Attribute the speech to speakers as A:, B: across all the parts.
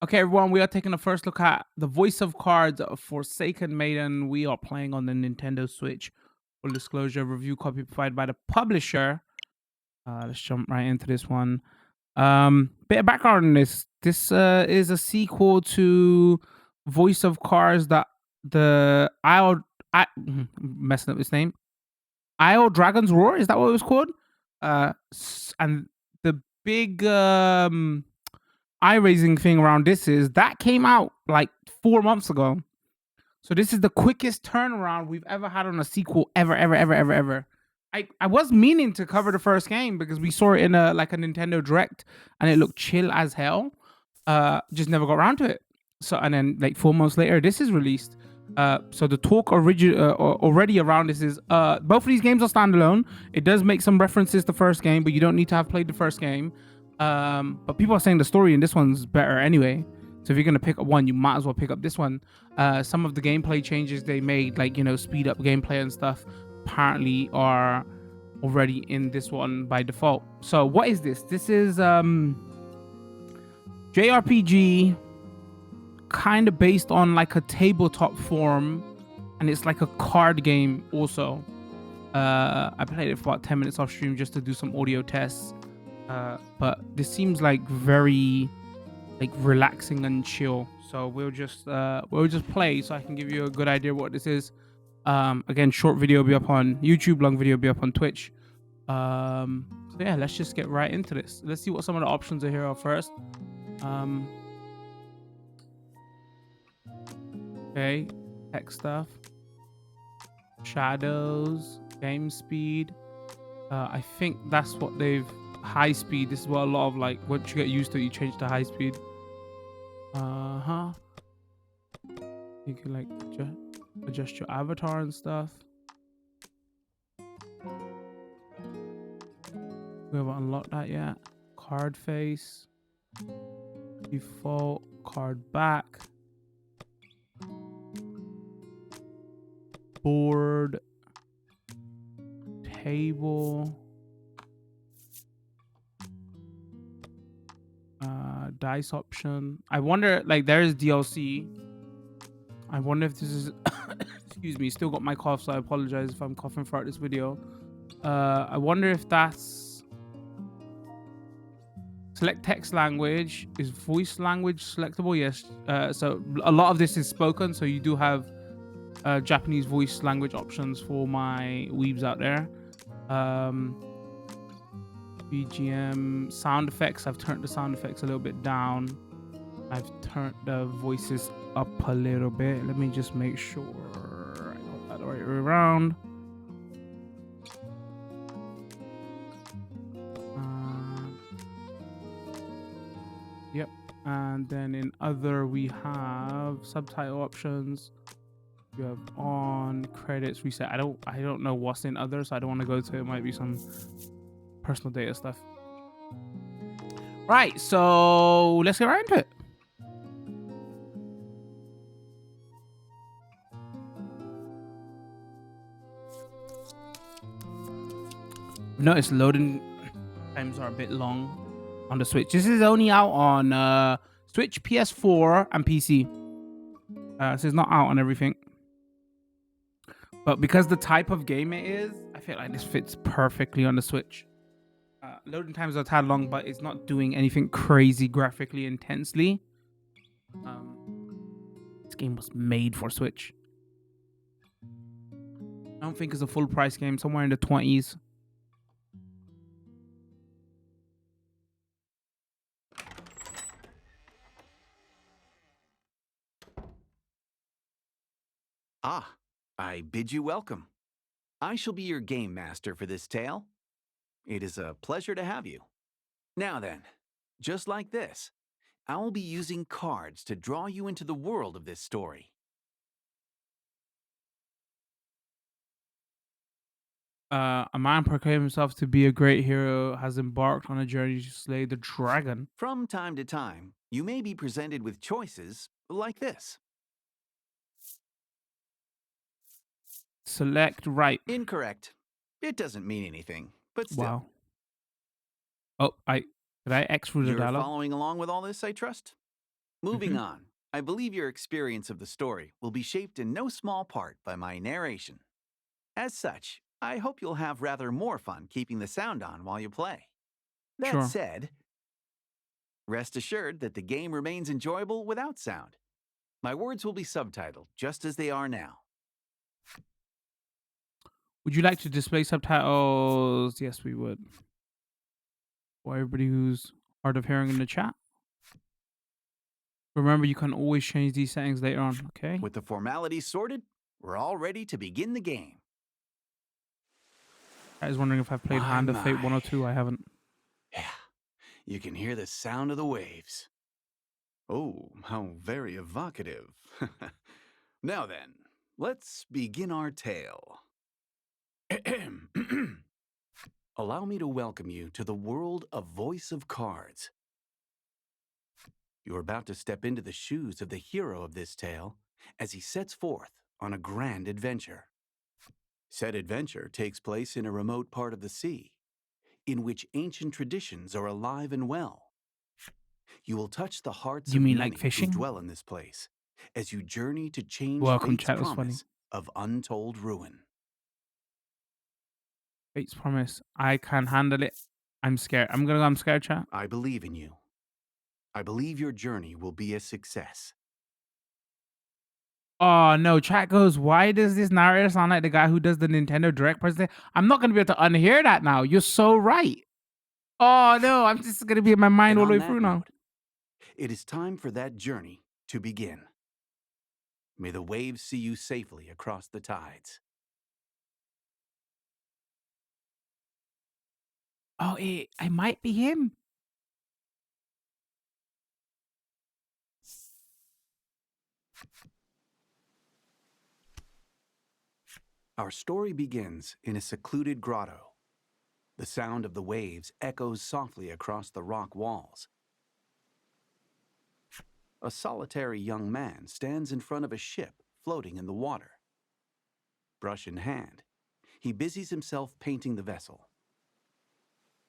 A: Okay, everyone, we are taking a first look at the voice of cards of Forsaken Maiden. We are playing on the Nintendo Switch. Full disclosure, review copy provided by the publisher. Let's jump right into this one. Bit of background on this. This is a sequel to Voice of Cards that the I messing up his name. Isle Dragon's Roar, is that what it was called? And the big eye-raising thing around this is that came out like 4 months ago. So this is the quickest turnaround we've ever had on a sequel ever, ever, ever, ever, ever. I was meaning to cover the first game because we saw it in a Nintendo Direct and it looked chill as hell. Just never got around to it. So and then like 4 months later, this is released. So the talk already around this is both of these games are standalone. It does make some references to the first game, but you don't need to have played the first game. But people are saying the story in this one's better anyway. So if you're gonna pick up one, you might as well pick up this one. Some of the gameplay changes they made, like speed up gameplay and stuff, apparently are already in this one by default. So what is this? This is JRPG, kind of based on like a tabletop form, and it's like a card game also. I played it for about 10 minutes off stream just to do some audio tests. But this seems like very like relaxing and chill. So we'll just play so I can give you a good idea what this is. Again, short video will be up on YouTube, long video will be up on Twitch. So yeah, let's just get right into this. Let's see what some of the options are here first. Okay, tech stuff, shadows, game speed. I think that's what they've high speed. This is what a lot of like once you get used to it, you change to high speed. You can like adjust your avatar and stuff. We haven't unlocked that yet. Card face, default, card back, board, table, dice option. I wonder, like, there is DLC. I wonder if this is excuse me, still got my cough, so I apologize if I'm coughing throughout this video. I wonder if that's select text language. Is voice language selectable? Yes. So a lot of this is spoken, so you do have Japanese voice language options for my weebs out there. BGM sound effects. I've turned the sound effects a little bit down. I've turned the voices up a little bit. Let me just make sure I got that the right way around. Yep. And then in other, we have subtitle options. You have on credits reset. I don't know what's in other, so I don't want to go to it. It might be some personal data stuff. Right, so let's get right into it. I've noticed loading times are a bit long on the Switch. This is only out on Switch, PS4, and PC. So it's not out on everything. But because the type of game it is, I feel like this fits perfectly on the Switch. Loading times are a tad long, but it's not doing anything crazy graphically intensely. This game was made for Switch. I don't think it's a full price game, somewhere in the 20s.
B: Ah, I bid you welcome. I shall be your game master for this tale. It is a pleasure to have you. Now then, just like this, I will be using cards to draw you into the world of this story.
A: A man proclaimed himself to be a great hero, has embarked on a journey to slay the dragon.
B: From time to time, you may be presented with choices like this.
A: Select right.
B: Incorrect. It doesn't mean anything, but still.
A: Wow. Oh, did I X through the
B: You're
A: dialogue?
B: following along with all this, I trust? Moving
A: Mhm.
B: on, I believe your experience of the story will be shaped in no small part by my narration. As such, I hope you'll have rather more fun keeping the sound on while you play. That
A: Sure.
B: said, rest assured that the game remains enjoyable without sound. My words will be subtitled just as they are now.
A: Would you like to display subtitles? Yes, we would. For everybody who's hard of hearing in the chat. Remember, you can always change these settings later on, okay?
B: With the formalities sorted, we're all ready to begin the game.
A: I was wondering if I've played
B: My,
A: Hand of Fate
B: my.
A: 102. I haven't.
B: Yeah, you can hear the sound of the waves. Oh, how very evocative. Now then, let's begin our tale. Allow me to welcome you to the world of Voice of Cards. You're about to step into the shoes of the hero of this tale as he sets forth on a grand adventure. Said adventure takes place in a remote part of the sea, in which ancient traditions are alive and well. You will touch the hearts
A: You
B: of
A: mean like
B: many who
A: fishing?
B: dwell in this place as you journey to change
A: Welcome,
B: fate's
A: chat. Was funny.
B: promise of untold ruin.
A: Fate's promise. I can handle it. I'm scared. I'm gonna go. I'm scared, chat.
B: I believe in you. I believe your journey will be a success.
A: Oh no, chat goes. Why does this narrator sound like the guy who does the Nintendo Direct presentation? I'm not gonna be able to unhear that now. You're so right. Oh no, I'm just gonna be in my mind
B: And
A: all the
B: on
A: way
B: that
A: through now.
B: note, it is time for that journey to begin. May the waves see you safely across the tides.
A: Oh, I might be him.
B: Our story begins in a secluded grotto. The sound of the waves echoes softly across the rock walls. A solitary young man stands in front of a ship floating in the water. Brush in hand, he busies himself painting the vessel.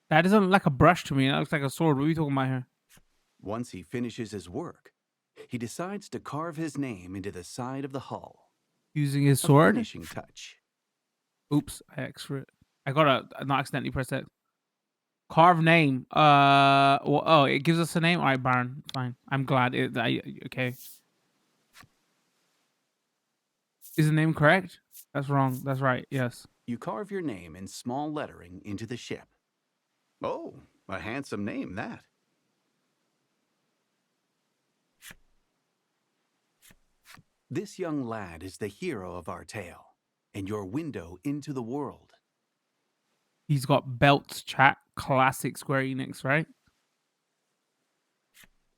A: That doesn't look like a brush to me. That looks like a sword. What are you talking about here?
B: Once he finishes his work, he decides to carve his name into the side of the hull.
A: Using his
B: A
A: sword?
B: finishing touch.
A: Oops, I X for it. I gotta not accidentally press that. Carve name. Well, oh, it gives us a name. All right, Baron. Fine. I'm glad. Okay. Is the name correct? That's wrong. That's right. Yes.
B: You carve your name in small lettering into the ship. Oh, a handsome name, that. This young lad is the hero of our tale, and your window into the world.
A: He's got belts. Chat. Classic Square Enix, right?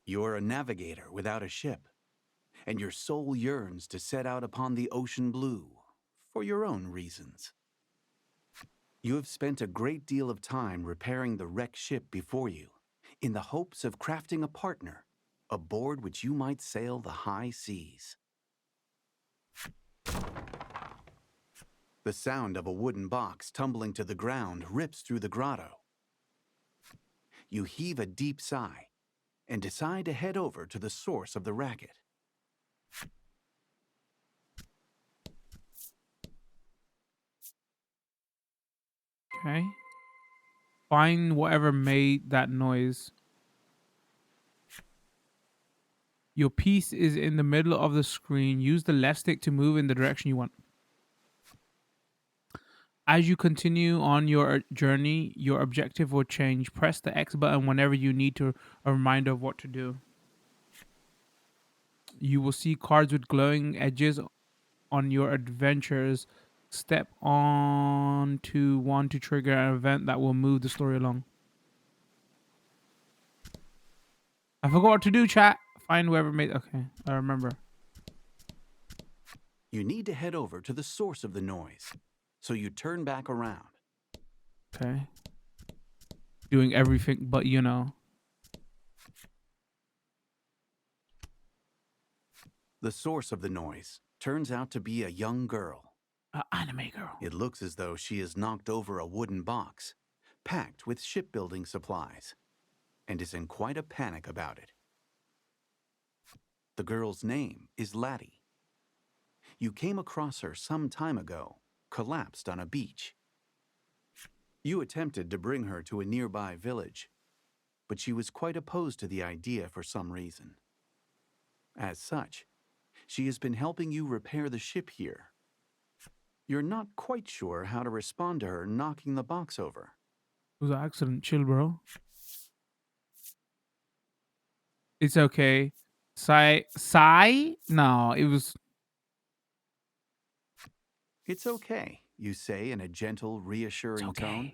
B: You're a navigator without a ship, and your soul yearns to set out upon the ocean blue for your own reasons. You have spent a great deal of time repairing the wrecked ship before you, in the hopes of crafting a partner aboard which you might sail the high seas. The sound of a wooden box tumbling to the ground rips through the grotto. You heave a deep sigh and decide to head over to the source of the racket.
A: Okay. Find whatever made that noise. Your piece is in the middle of the screen. Use the left stick to move in the direction you want. As you continue on your journey, your objective will change. Press the X button whenever you need a reminder of what to do. You will see cards with glowing edges on your adventures. Step on to one to trigger an event that will move the story along. I forgot what to do, chat. Find whoever made... Okay, I remember.
B: You need to head over to the source of the noise, so you turn back around.
A: Okay. Doing everything but, you know.
B: The source of the noise turns out to be a young girl.
A: Anime girl.
B: It looks as though she has knocked over a wooden box, packed with shipbuilding supplies, and is in quite a panic about it. The girl's name is Laddie. You came across her some time ago, collapsed on a beach. You attempted to bring her to a nearby village, but she was quite opposed to the idea for some reason. As such, she has been helping you repair the ship here. You're not quite sure how to respond to her knocking the box over.
A: It was an accident. Chill, bro. It's okay. Sigh? No, it was...
B: It's okay, you say in a gentle, reassuring
A: okay.
B: tone.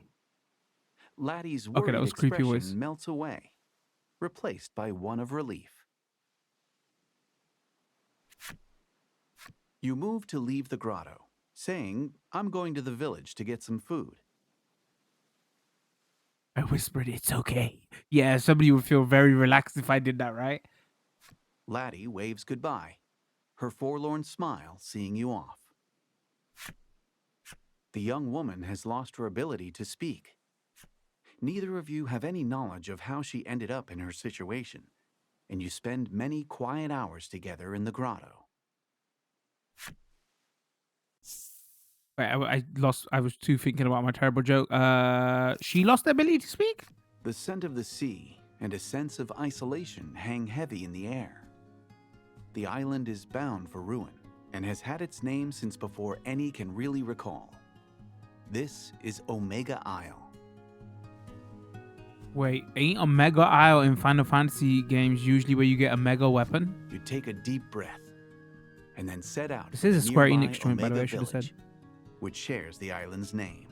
B: Laddie's
A: Okay,
B: worried
A: that was creepy voice.
B: expression melts away, replaced by one of relief. You move to leave the grotto, saying, I'm going to the village to get some food.
A: I whispered, it's okay. Yeah, somebody would feel very relaxed if I did that, right?
B: Laddie waves goodbye, her forlorn smile seeing you off. The young woman has lost her ability to speak. Neither of you have any knowledge of how she ended up in her situation, and you spend many quiet hours together in the grotto.
A: Wait, I was too thinking about my terrible joke. She lost the ability to speak?
B: The scent of the sea and a sense of isolation hang heavy in the air. The island is bound for ruin and has had its name since before any can really recall. This is Omega Isle.
A: Wait, ain't a Mega Isle in Final Fantasy games usually where you get a mega weapon?
B: You take a deep breath and then set out.
A: This is a
B: to
A: Square
B: nearby
A: Enix joint, by the way, I
B: Omega
A: should have said.
B: Village, which shares the island's name.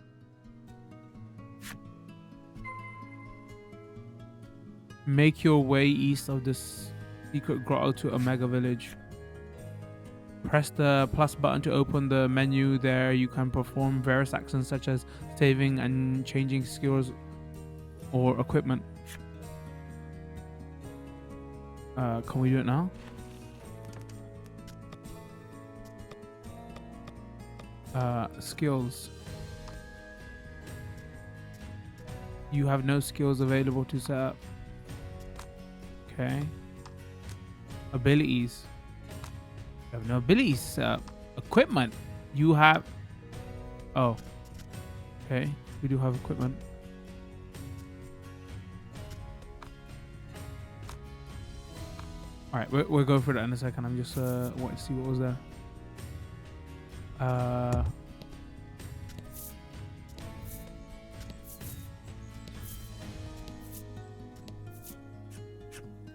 A: Make your way east of this secret grotto to Omega Village. Press the plus button to open the menu. There you can perform various actions such as saving and changing skills or equipment. Can we do it now? Skills. You have no skills available to set up. Okay. Abilities. You have no abilities set up. Equipment. You have... Oh. Okay. We do have equipment. Alright, we'll go for that in a second. I'm just wanting to see what was there.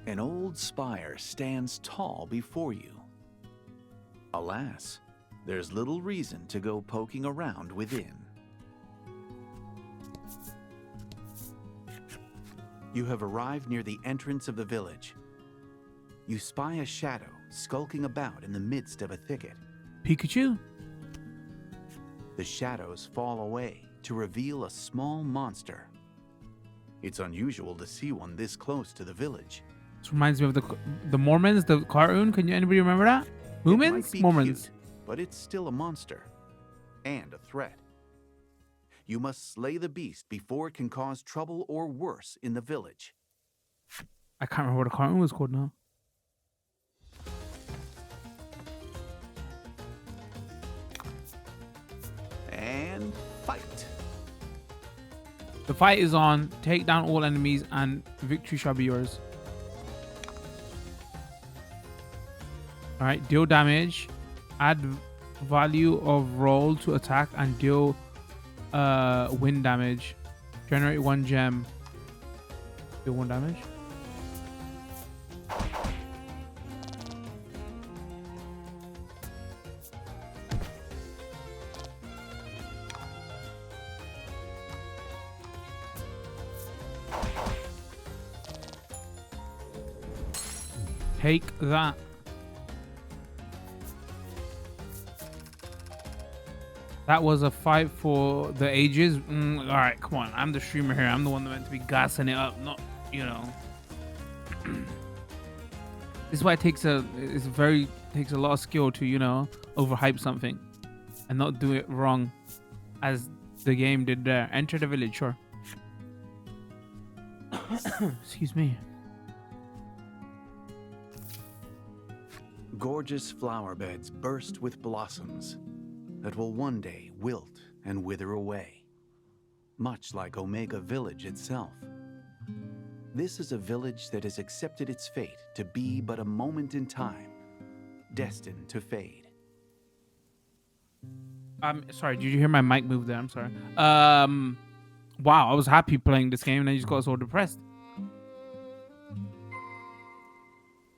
B: An old spire stands tall before you. Alas, there's little reason to go poking around within. You have arrived near the entrance of the village. You spy a shadow skulking about in the midst of a thicket.
A: Pikachu?
B: The shadows fall away to reveal a small monster. It's unusual to see one this close to the village.
A: This reminds me of the Mormons, the cartoon. Anybody remember that?
B: It might
A: Mormons?
B: be
A: Mormons.
B: cute, but it's still a monster and a threat. You must slay the beast before it can cause trouble or worse in the village.
A: I can't remember what the cartoon was called now.
B: And fight.
A: The fight is on. Take down all enemies and victory shall be yours. Alright, deal damage. Add value of roll to attack and deal wind damage. Generate 1 gem. Deal 1 damage. Take that. That was a fight for the ages. All right, come on. I'm the streamer here. I'm the one that meant to be gassing it up, not, you know. This is why it takes a lot of skill to, you know, overhype something and not do it wrong, as the game did there. Enter the village, sure. Excuse me.
B: gorgeous flower beds burst with blossoms that will one day wilt and wither away, much like Omega Village itself. This is a village that has accepted its fate to be but a moment in time, destined to fade.
A: I'm sorry, did you hear my mic move there? I'm sorry. Wow, I was happy playing this game and I just got so depressed.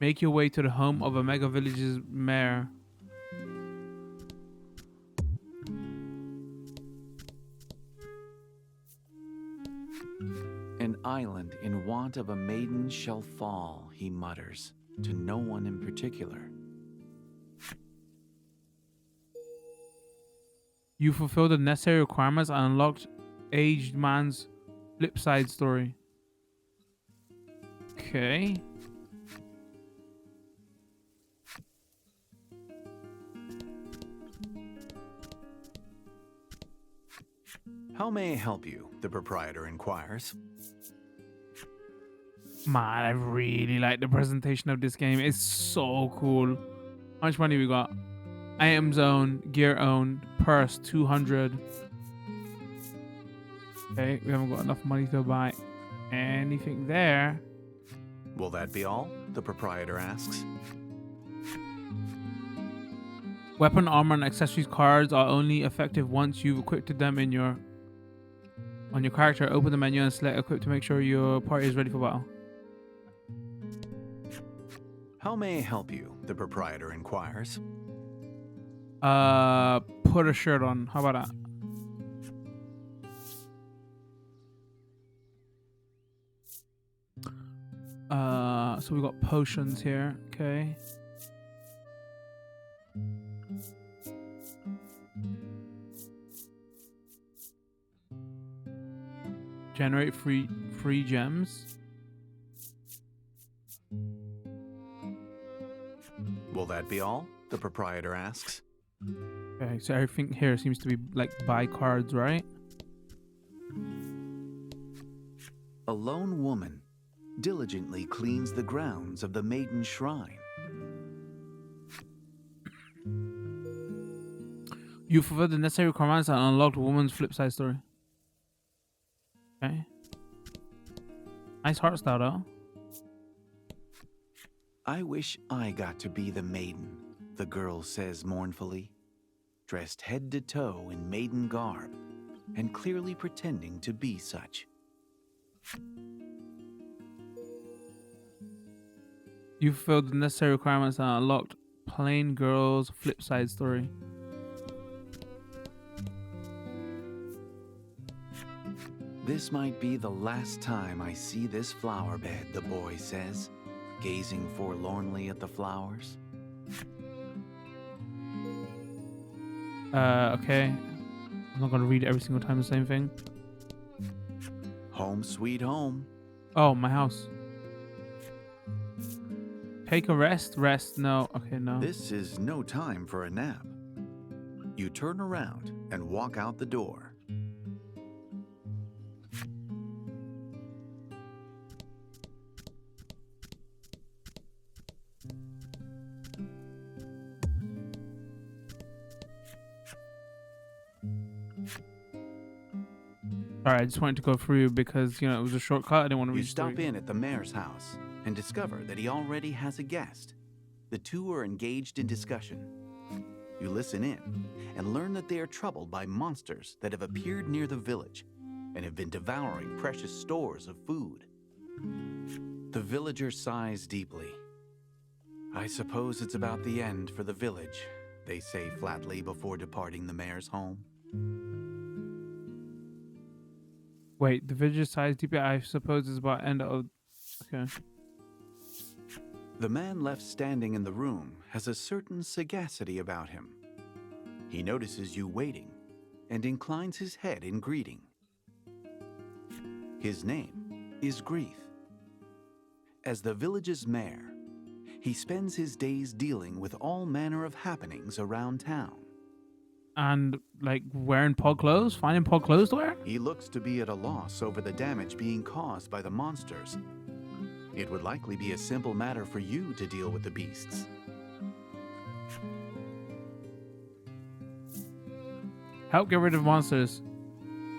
A: Make your way to the home of Omega Village's mayor.
B: An island in want of a maiden shall fall, he mutters, to no one in particular.
A: You fulfilled the necessary requirements and unlocked aged man's flip side story. Okay.
B: How may I help you? The proprietor inquires.
A: Man, I really like the presentation of this game. It's so cool. How much money we got? Item zone, gear owned, purse 200. Okay, we haven't got enough money to buy anything there.
B: Will that be all? The proprietor asks.
A: Weapon, armor, and accessories cards are only effective once you've equipped them on your character. Open the menu and select equip to make sure your party is ready for battle.
B: How may I help you? The proprietor inquires.
A: Put a shirt on. How about that? So we got potions here. Okay. Generate free gems.
B: Will that be all? The proprietor asks.
A: Okay, so everything here seems to be like buy cards, right?
B: A lone woman diligently cleans the grounds of the Maiden Shrine.
A: You fulfilled the necessary requirements and unlocked woman's flip side story. Okay. Nice heart style though.
B: I wish I got to be the maiden, the girl says mournfully, dressed head to toe in maiden garb and clearly pretending to be such.
A: You fulfilled the necessary requirements and unlocked plain girl's flip side story.
B: This might be the last time I see this flower bed, the boy says, gazing forlornly at the flowers.
A: Okay. I'm not gonna read every single time the same thing.
B: Home sweet home.
A: Oh, my house. Take a rest. Rest. No. Okay, no.
B: This is no time for a nap. You turn around and walk out the door.
A: Alright, I just wanted to go through because, you know, it was a shortcut. I didn't want to read
B: You
A: the story.
B: stop in at the mayor's house and discover that he already has a guest. The two are engaged in discussion. You listen in and learn that they are troubled by monsters that have appeared near the village and have been devouring precious stores of food. The villager sighs deeply. I suppose it's about the end for the village, they say flatly before departing the mayor's home.
A: Wait, the village size DP, I suppose, is about end of. Okay.
B: The man left standing in the room has a certain sagacity about him. He notices you waiting and inclines his head in greeting. His name is Grief. As the village's mayor, he spends his days dealing with all manner of happenings around town.
A: And, like, wearing pod clothes? Finding pod clothes to wear?
B: He looks to be at a loss over the damage being caused by the monsters. It would likely be a simple matter for you to deal with the beasts.
A: Help get rid of monsters.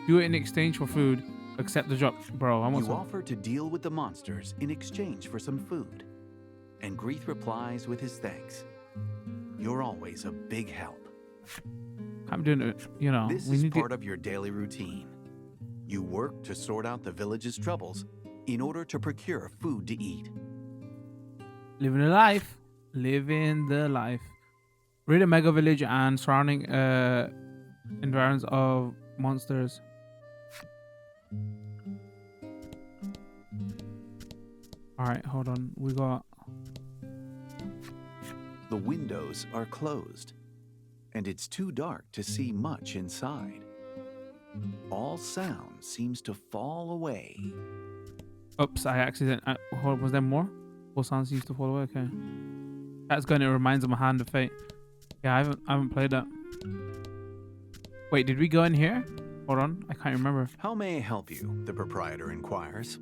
A: Do it in exchange for food. Accept the job. Bro, I want
B: You
A: some.
B: offer to deal with the monsters in exchange for some food. And Greeth replies with his thanks. You're always a big help.
A: I'm doing it, you know.
B: This
A: we
B: is
A: need
B: part of your daily routine. You work to sort out the village's troubles in order to procure food to eat.
A: living the life. Living the life. Rid a mega village and surrounding environs of monsters. Alright, hold on. We got
B: The windows are closed, and it's too dark to see much inside. All sound seems to fall away.
A: oops, I accidentally was there more? All sounds used to fall away, okay. That's good, it reminds of my Hand of Fate. Yeah, I haven't played that. Wait, did we go in here? Hold on, I can't remember.
B: How may I help you? The proprietor inquires.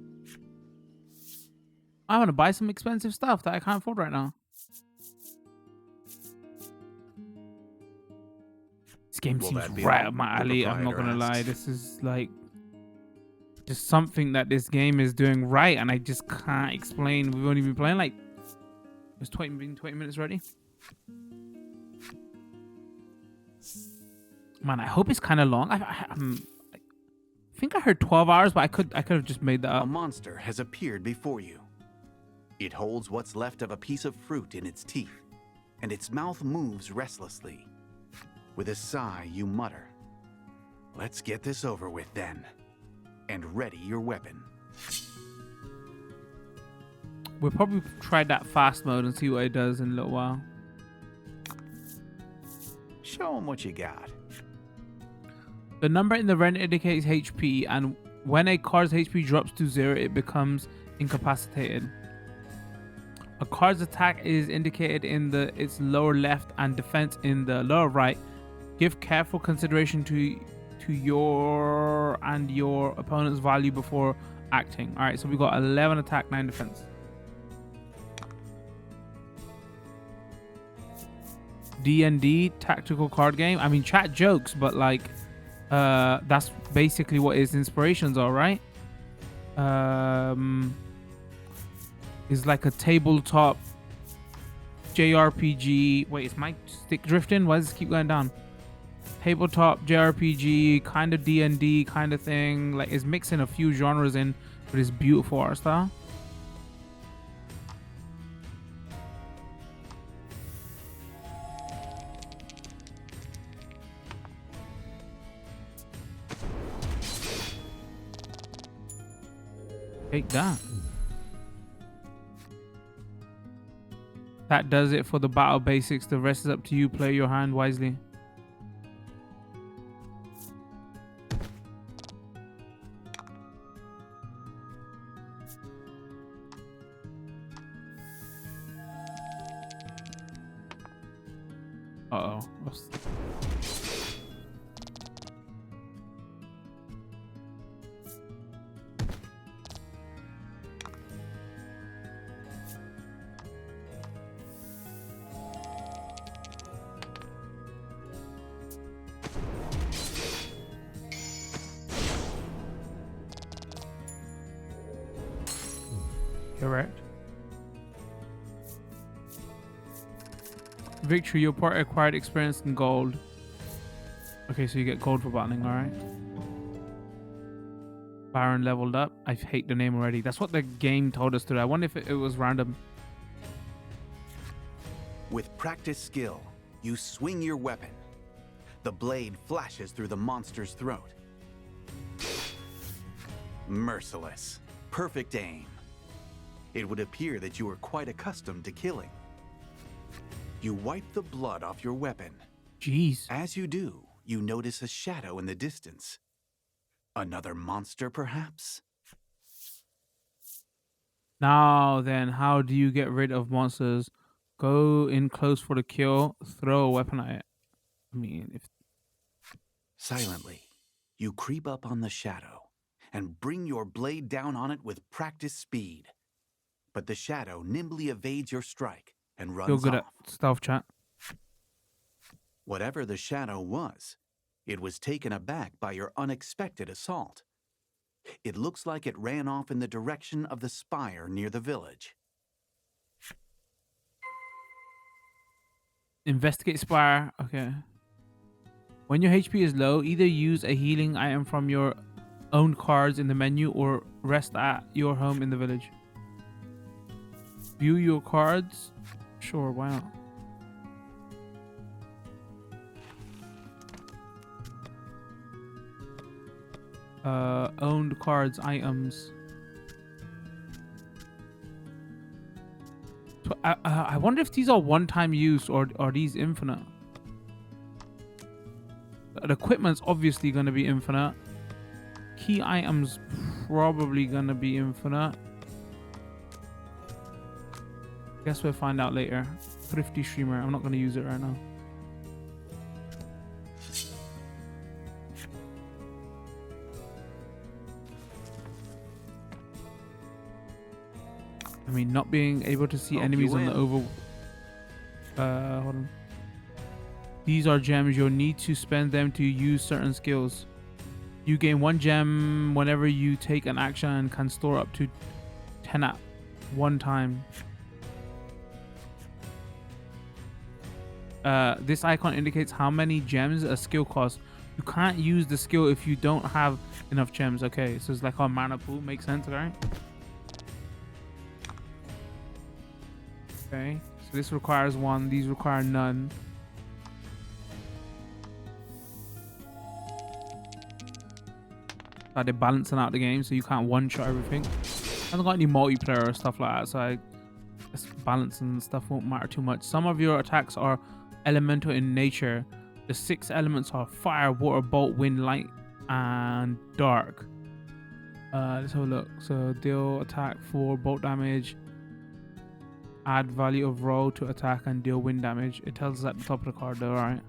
A: I want to buy some expensive stuff that I can't afford right now. This game
B: Will
A: seems
B: that be
A: right
B: all?
A: up my
B: The
A: alley. I'm not
B: proprietor
A: gonna lie.
B: asks.
A: This is like just something that this game is doing right, and I just can't explain. We've only been playing like it's 20 minutes already. Man, I hope it's kind of long. I think I heard 12 hours, but I could have just made that
B: A
A: up.
B: monster has appeared before you. It holds what's left of a piece of fruit in its teeth, and its mouth moves restlessly. With a sigh, you mutter, "Let's get this over with then," and ready your weapon.
A: We'll probably try that fast mode and see what it does in a little while.
B: Show 'em what you got.
A: The number in the red indicates HP, and when a card's HP drops to 0, it becomes incapacitated. A card's attack is indicated in its lower left and defense in the lower right. Give careful consideration to your and your opponent's value before acting. All right, so we got 11 attack, 9 defense. D&D tactical card game. I mean, chat jokes, but like that's basically what its inspirations are, right? Is like a tabletop JRPG. Wait, is my stick drifting? Why does this keep going down? Tabletop JRPG, kind of D&D kind of thing. Like it's mixing a few genres in with this beautiful art style. Take that. That does it for the battle basics. The rest is up to you. Play your hand wisely. Uh-oh. Correct. Victory, your party acquired experience in gold. Okay, so you get gold for battling, alright. Baron leveled up. I hate the name already. That's what the game told us to do. I wonder if it was random.
B: With practiced skill, you swing your weapon. The blade flashes through the monster's throat. Merciless. Perfect aim. It would appear that you are quite accustomed to killing. You wipe the blood off your weapon.
A: Jeez.
B: As you do, you notice a shadow in the distance. Another monster, perhaps?
A: Now then, how do you get rid of monsters? Go in close for the kill. Throw a weapon at it. I mean, if...
B: Silently, you creep up on the shadow and bring your blade down on it with practiced speed. But the shadow nimbly evades your strike and
A: Feel
B: runs
A: good
B: off.
A: at stealth, chat.
B: Whatever the shadow was, it was taken aback by your unexpected assault. It looks like it ran off in the direction of the spire near the village.
A: Investigate spire. Okay. When your HP is low, either use a healing item from your own cards in the menu or rest at your home in the village. View your cards. Sure, why not? Owned cards, items. So, I wonder if these are one-time use or are these infinite. The equipment's obviously going to be infinite. Key items probably going to be infinite. Guess we'll find out later. Thrifty streamer. I'm not going to use it right now. I mean, not being able to see enemies on the hold on. These are gems. You'll need to spend them to use certain skills. You gain 1 gem whenever you take an action and can store up to 10 at one time. This icon indicates how many gems a skill costs. You can't use the skill if you don't have enough gems. Okay, so it's like our mana pool. Makes sense, right? Okay, so this requires 1. These require none. They're balancing out the game, so you can't one-shot everything. I haven't got any multiplayer or stuff like that, so I guess balance and stuff won't matter too much. Some of your attacks are elemental in nature. The 6 elements are fire, water, bolt, wind, light, and dark. Let's have a look. So deal attack 4 bolt damage. Add value of roll to attack and deal wind damage. It tells us at the top of the card though, alright.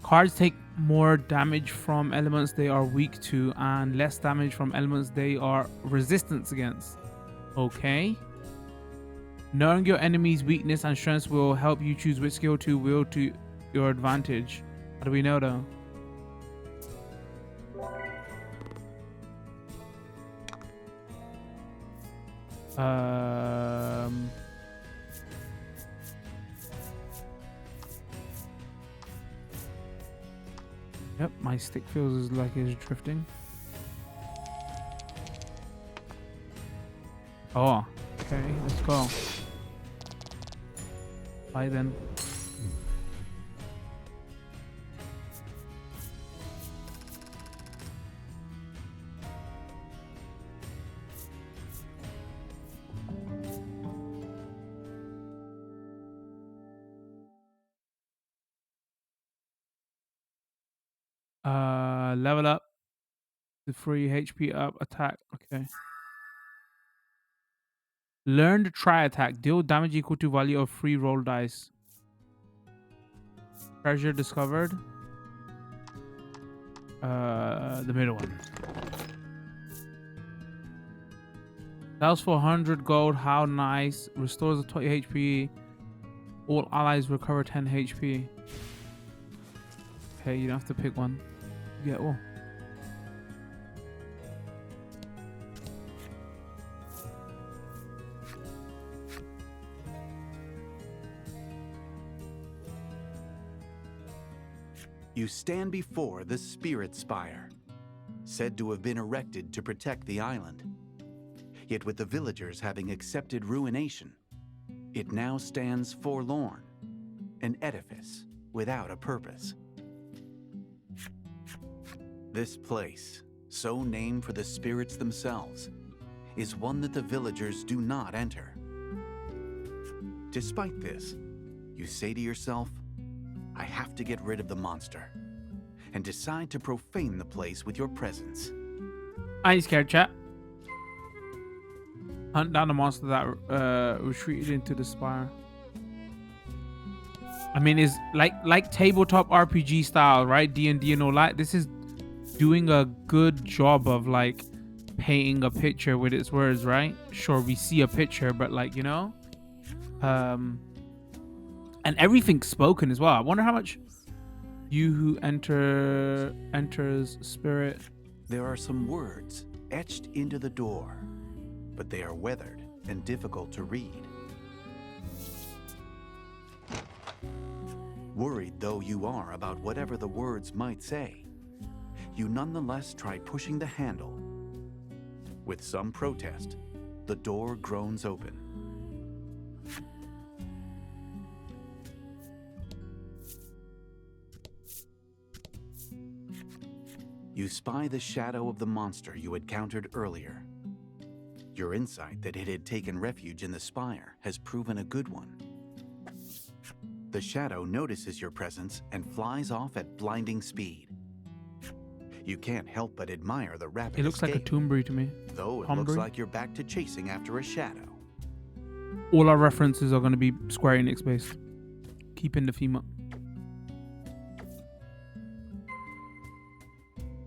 A: Cards take more damage from elements they are weak to and less damage from elements they are resistant against. Okay. Knowing your enemy's weakness and strengths will help you choose which skill to wield to your advantage. How do we know though? Yep, my stick feels like it's drifting. Oh, okay, let's go. Bye then. Level up. The free HP up attack. Okay. Learn the try attack. Deal damage equal to value of free roll dice. Treasure discovered. The middle one. Sells for 100 gold. How nice. Restores a 20 HP. All allies recover 10 HP. Okay, you don't have to pick one. You get all.
B: You stand before the Spirit Spire, said to have been erected to protect the island. Yet with the villagers having accepted ruination, it now stands forlorn, an edifice without a purpose. This place, so named for the spirits themselves, is one that the villagers do not enter. Despite this, you say to yourself, I have to get rid of the monster, and decide to profane the place with your presence.
A: I ain't scared, chat. Hunt down the monster that retreated into the spire. I mean, it's like tabletop RPG style, right? D&D and all that. This is doing a good job of like painting a picture with its words, right? Sure, we see a picture, but like, you know, And everything's spoken as well. I wonder how much you who enters spirit.
B: There are some words etched into the door, but they are weathered and difficult to read. Worried though you are about whatever the words might say, you nonetheless try pushing the handle. With some protest, the door groans open. You spy the shadow of the monster you encountered earlier. Your insight that it had taken refuge in the spire has proven a good one. The shadow notices your presence and flies off at blinding speed. You can't help but admire the rapid
A: It looks like a
B: escape,
A: Toombury to me.
B: though it
A: Tombury?
B: looks like you're back to chasing after a shadow.
A: All our references are going to be Square Enix based. Keeping the theme up.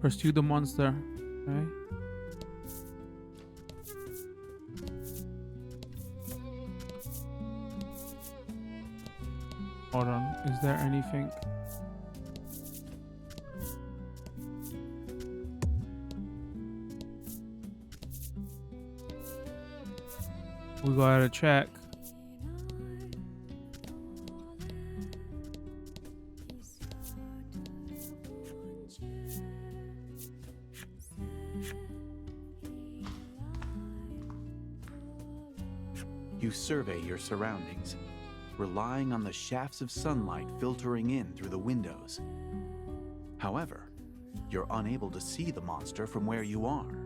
A: Pursue the monster. Okay. Hold on. Is there anything? We gotta check.
B: You survey your surroundings, relying on the shafts of sunlight filtering in through the windows. However, you're unable to see the monster from where you are.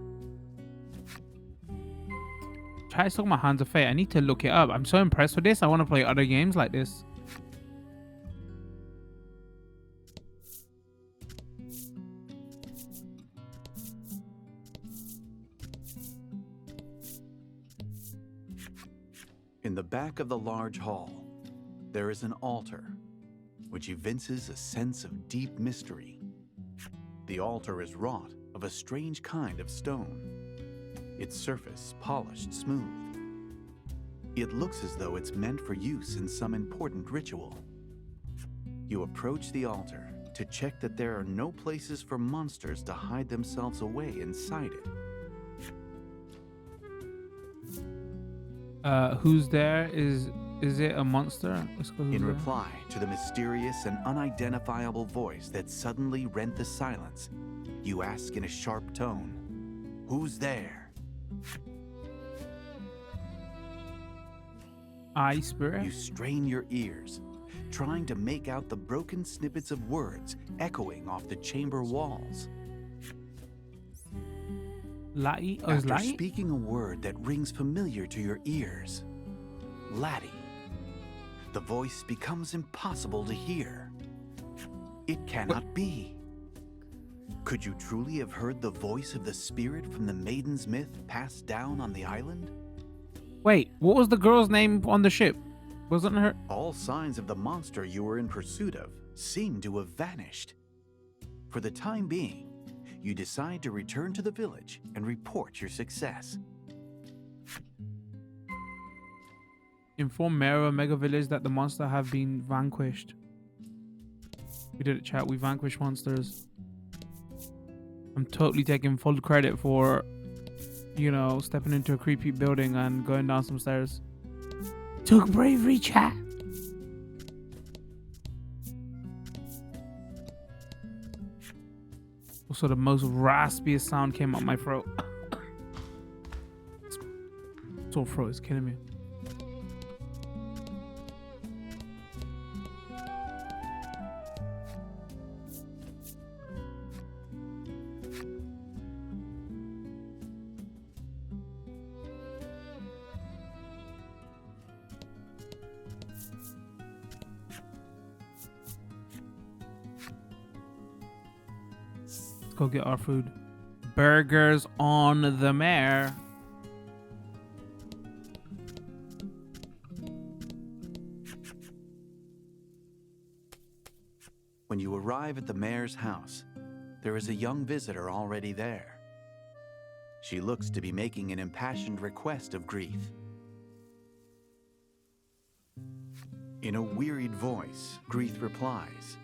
A: Try talking about Hands of Fate. I need to look it up. I'm so impressed with this. I want to play other games like this.
B: In the back of the large hall, there is an altar, which evinces a sense of deep mystery. The altar is wrought of a strange kind of stone, its surface polished smooth. It looks as though it's meant for use in some important ritual. You approach the altar to check that there are no places for monsters to hide themselves away inside it.
A: Who's there? Is it a monster? Let's go.
B: In reply to the mysterious and unidentifiable voice that suddenly rent the silence, you ask in a sharp tone, "Who's there?"
A: I spirit.
B: You strain your ears, trying to make out the broken snippets of words echoing off the chamber walls.
A: Laddie? Oh,
B: After
A: Laddie?
B: speaking a word that rings familiar to your ears, Laddie, the voice becomes impossible to hear. It cannot be. Could you truly have heard the voice of the spirit from the Maiden's myth passed down on the island?
A: Wait, what was the girl's name on the ship? Wasn't her?
B: All signs of the monster you were in pursuit of seem to have vanished. For the time being, you decide to return to the village and report your success.
A: Inform Mayor of Mega Village that the monster have been vanquished. We did it, chat. We vanquished monsters. I'm totally taking full credit for, you know, stepping into a creepy building and going down some stairs. Took bravery, chat. Also, the most raspiest sound came out my throat. Sore throat is killing me. Let's go get our food. Burgers on the mare.
B: When you arrive at the mayor's house, there is a young visitor already there. She looks to be making an impassioned request of grief. In a wearied voice, Greeth replies,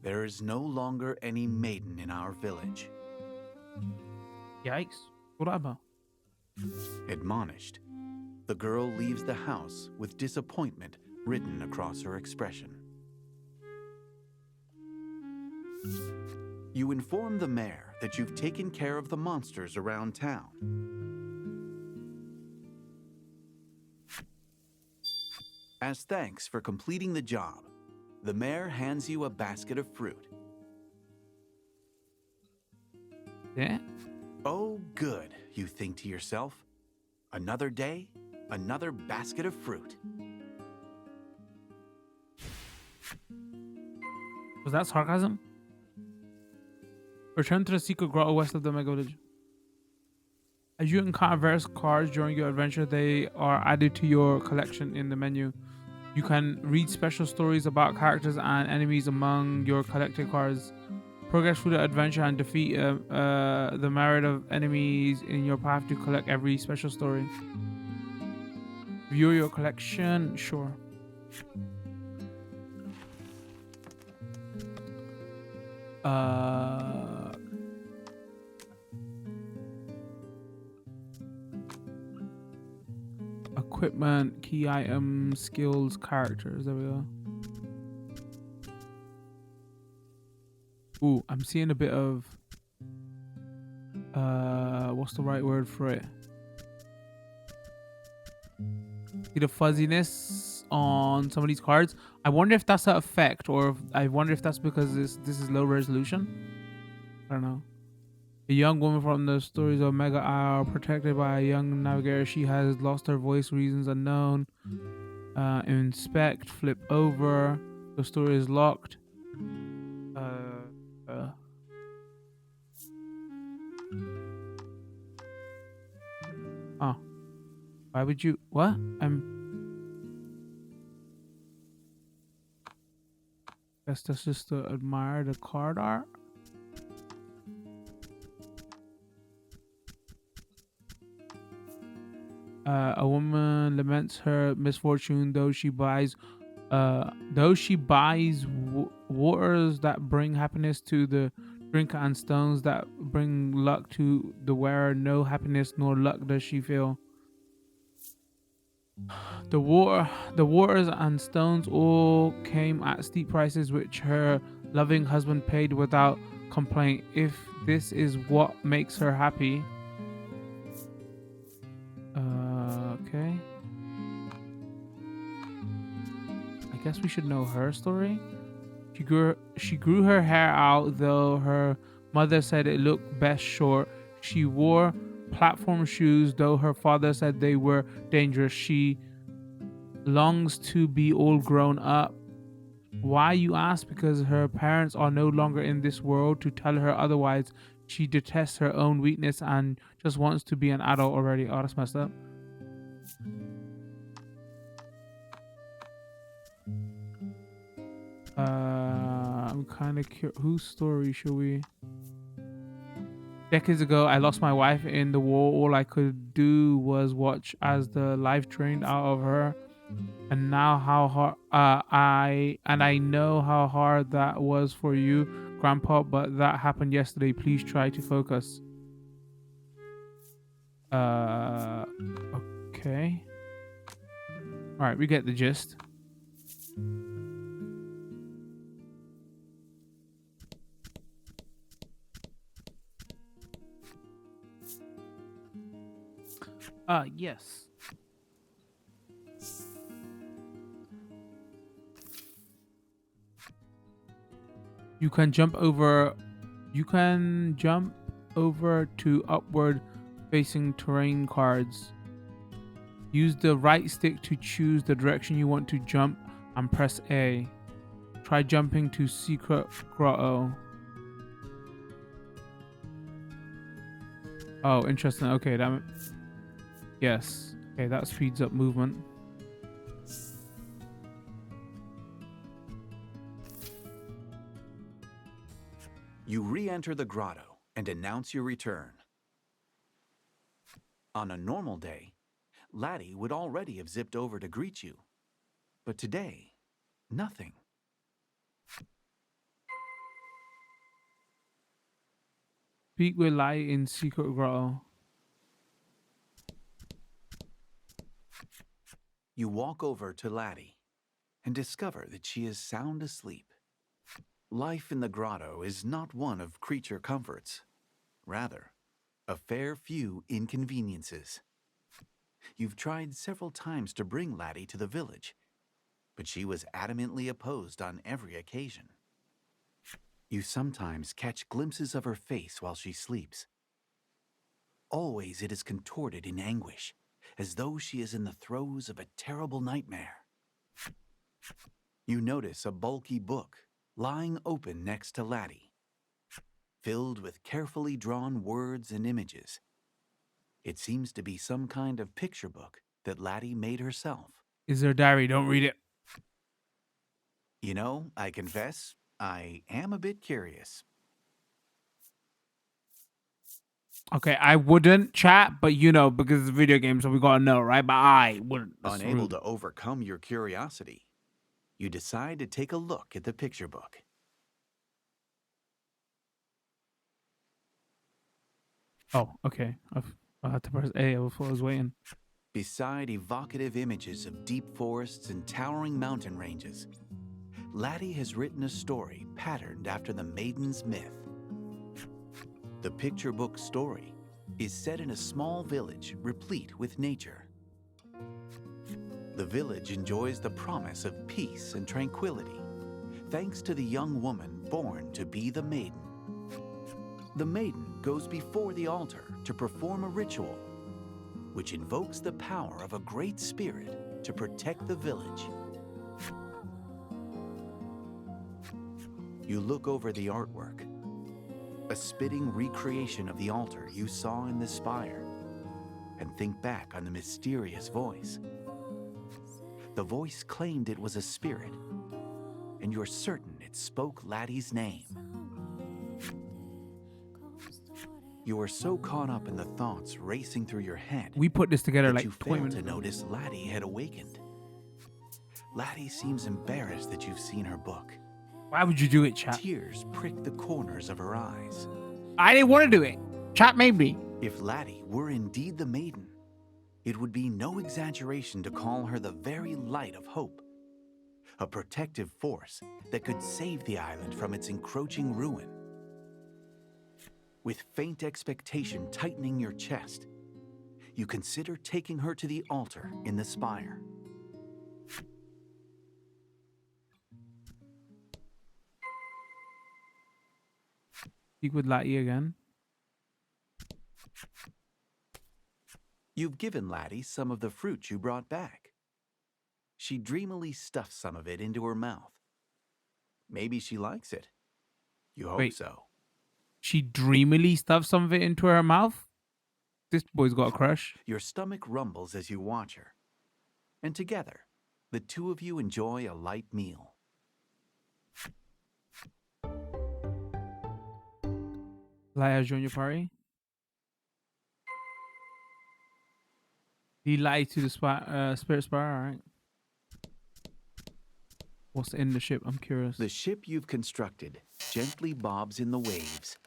B: "There is no longer any maiden in our village."
A: Yikes. What about?
B: Admonished, the girl leaves the house with disappointment written across her expression. You inform the mayor that you've taken care of the monsters around town. As thanks for completing the job, the mayor hands you a basket of fruit.
A: Yeah.
B: Oh, good, you think to yourself. Another day, another basket of fruit.
A: Was that sarcasm? Return to the secret grotto west of the Mega Village. As you encounter various cards during your adventure, they are added to your collection in the menu. You can read special stories about characters and enemies among your collected cards. Progress through the adventure and defeat the myriad of enemies in your path to collect every special story. View your collection, sure. Equipment, key items, skills, characters. There we go. Ooh, I'm seeing a bit of what's the right word for it? See the fuzziness on some of these cards. I wonder if that's an effect, or I wonder if that's because this is low resolution. I don't know. A young woman from the stories of Mega Isle, protected by a young navigator. She has lost her voice, reasons unknown. Inspect, flip over. The story is locked. Oh. Why would you? What? Guess that's just to admire the card art. A woman laments her misfortune, though she buys waters that bring happiness to the drinker and stones that bring luck to the wearer. No happiness nor luck does she feel. The waters and stones all came at steep prices, which her loving husband paid without complaint. If this is what makes her happy. Okay. I guess we should know her story. She grew her hair out, though her mother said it looked best short. She wore platform shoes, though her father said they were dangerous. She longs to be all grown up. Why, you ask? Because her parents are no longer in this world to tell her otherwise. She detests her own weakness and just wants to be an adult already. Oh, that's messed up. I'm kind of curious. Whose story should we? Decades ago, I lost my wife in the war. All I could do was watch as the life drained out of her. And now how hard I know how hard that was for you, Grandpa, but that happened yesterday. Please try to focus. Okay. All right, we get the gist. Yes. You can jump over to upward facing terrain cards. Use the right stick to choose the direction you want to jump and press A. Try jumping to secret grotto. Oh, interesting. Okay, yes. Okay, that speeds up movement.
B: You re-enter the grotto and announce your return. On a normal day, Laddie would already have zipped over to greet you. But today, nothing.
A: Speak with light in secret grotto.
B: You walk over to Laddie and discover that she is sound asleep. Life in the grotto is not one of creature comforts. Rather, a fair few inconveniences. You've tried several times to bring Laddie to the village, but she was adamantly opposed on every occasion. You sometimes catch glimpses of her face while she sleeps. Always it is contorted in anguish, as though she is in the throes of a terrible nightmare. You notice a bulky book lying open next to Laddie, filled with carefully drawn words and images. It seems to be some kind of picture book that Laddie made herself.
A: Is there a diary? Don't read it.
B: You know, I confess, I am a bit curious.
A: Okay, I wouldn't chat, but you know, because it's a video game, so we gotta know, right? But I wouldn't. That's
B: Unable
A: rude.
B: to overcome your curiosity, you decide to take a look at the picture book.
A: Oh, okay. I had to press A before I was waiting.
B: Beside evocative images of deep forests and towering mountain ranges, Laddie has written a story patterned after the Maiden's myth. The picture book story is set in a small village replete with nature. The village enjoys the promise of peace and tranquility, thanks to the young woman born to be the Maiden. The Maiden goes before the altar to perform a ritual, which invokes the power of a great spirit to protect the village. You look over the artwork, a spitting recreation of the altar you saw in the spire, and think back on the mysterious voice. The voice claimed it was a spirit, and you're certain it spoke Laddie's name. You are so caught up in the thoughts racing through your head
A: We put this together
B: that
A: like
B: you
A: 20
B: fail
A: minutes
B: to
A: ago.
B: notice Laddie had awakened. Laddie seems embarrassed that you've seen her book.
A: Why would you do it, chat?
B: Tears prick the corners of her eyes.
A: I didn't want to do it. Chat made me.
B: If Laddie were indeed the Maiden, it would be no exaggeration to call her the very light of hope, a protective force that could save the island from its encroaching ruin. With faint expectation tightening your chest, you consider taking her to the altar in the spire.
A: Speak with Laddie again.
B: You've given Laddie some of the fruit you brought back. She dreamily stuffs some of it into her mouth. Maybe she likes it. You hope
A: Wait.
B: so.
A: She dreamily stuffed some of it into her mouth. This boy's got a crush.
B: Your stomach rumbles as you watch her. And together, the two of you enjoy a light meal.
A: Laddie join your party. He lied to the spirit spire. All right. What's in the ship? I'm curious.
B: The ship you've constructed gently bobs in the waves.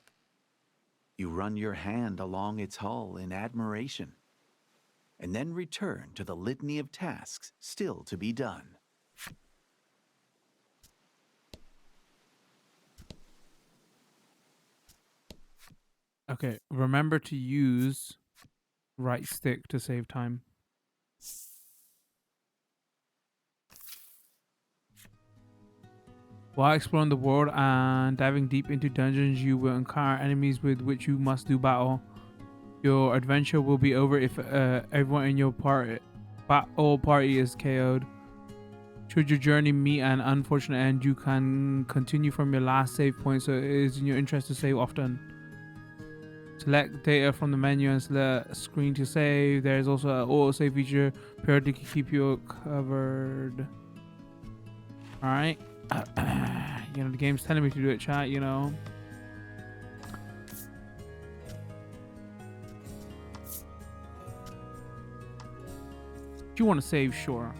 B: You run your hand along its hull in admiration, and then return to the litany of tasks still to be done.
A: Okay. Remember to use right stick to save time. While exploring the world and diving deep into dungeons, you will encounter enemies with which you must do battle. Your adventure will be over if everyone in your party is KO'd. Should your journey meet an unfortunate end, you can continue from your last save point, so it is in your interest to save often. Select data from the menu and select screen to save. There is also an auto-save feature periodically to keep you covered. Alright. You know, the game's telling me to do it, chat, you know. If you want to save, sure.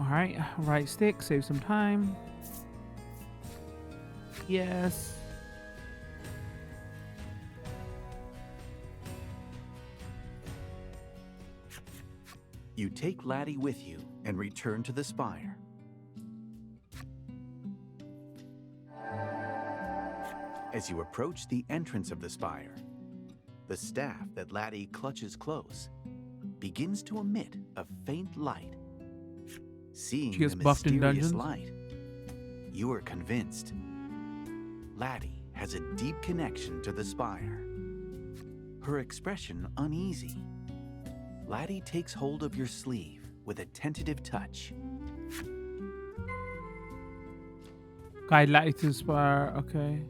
A: right, right stick, save some time. Yes.
B: You take Laddie with you and return to the spire. As you approach the entrance of the spire, the staff that Laddie clutches close begins to emit a faint light. Seeing
A: She gets
B: the
A: buffed in
B: mysterious
A: dungeons.
B: light, you are convinced Laddie has a deep connection to the spire. Her expression uneasy. Laddie takes hold of your sleeve with a tentative touch.
A: Guide Laddie to the spire. Okay.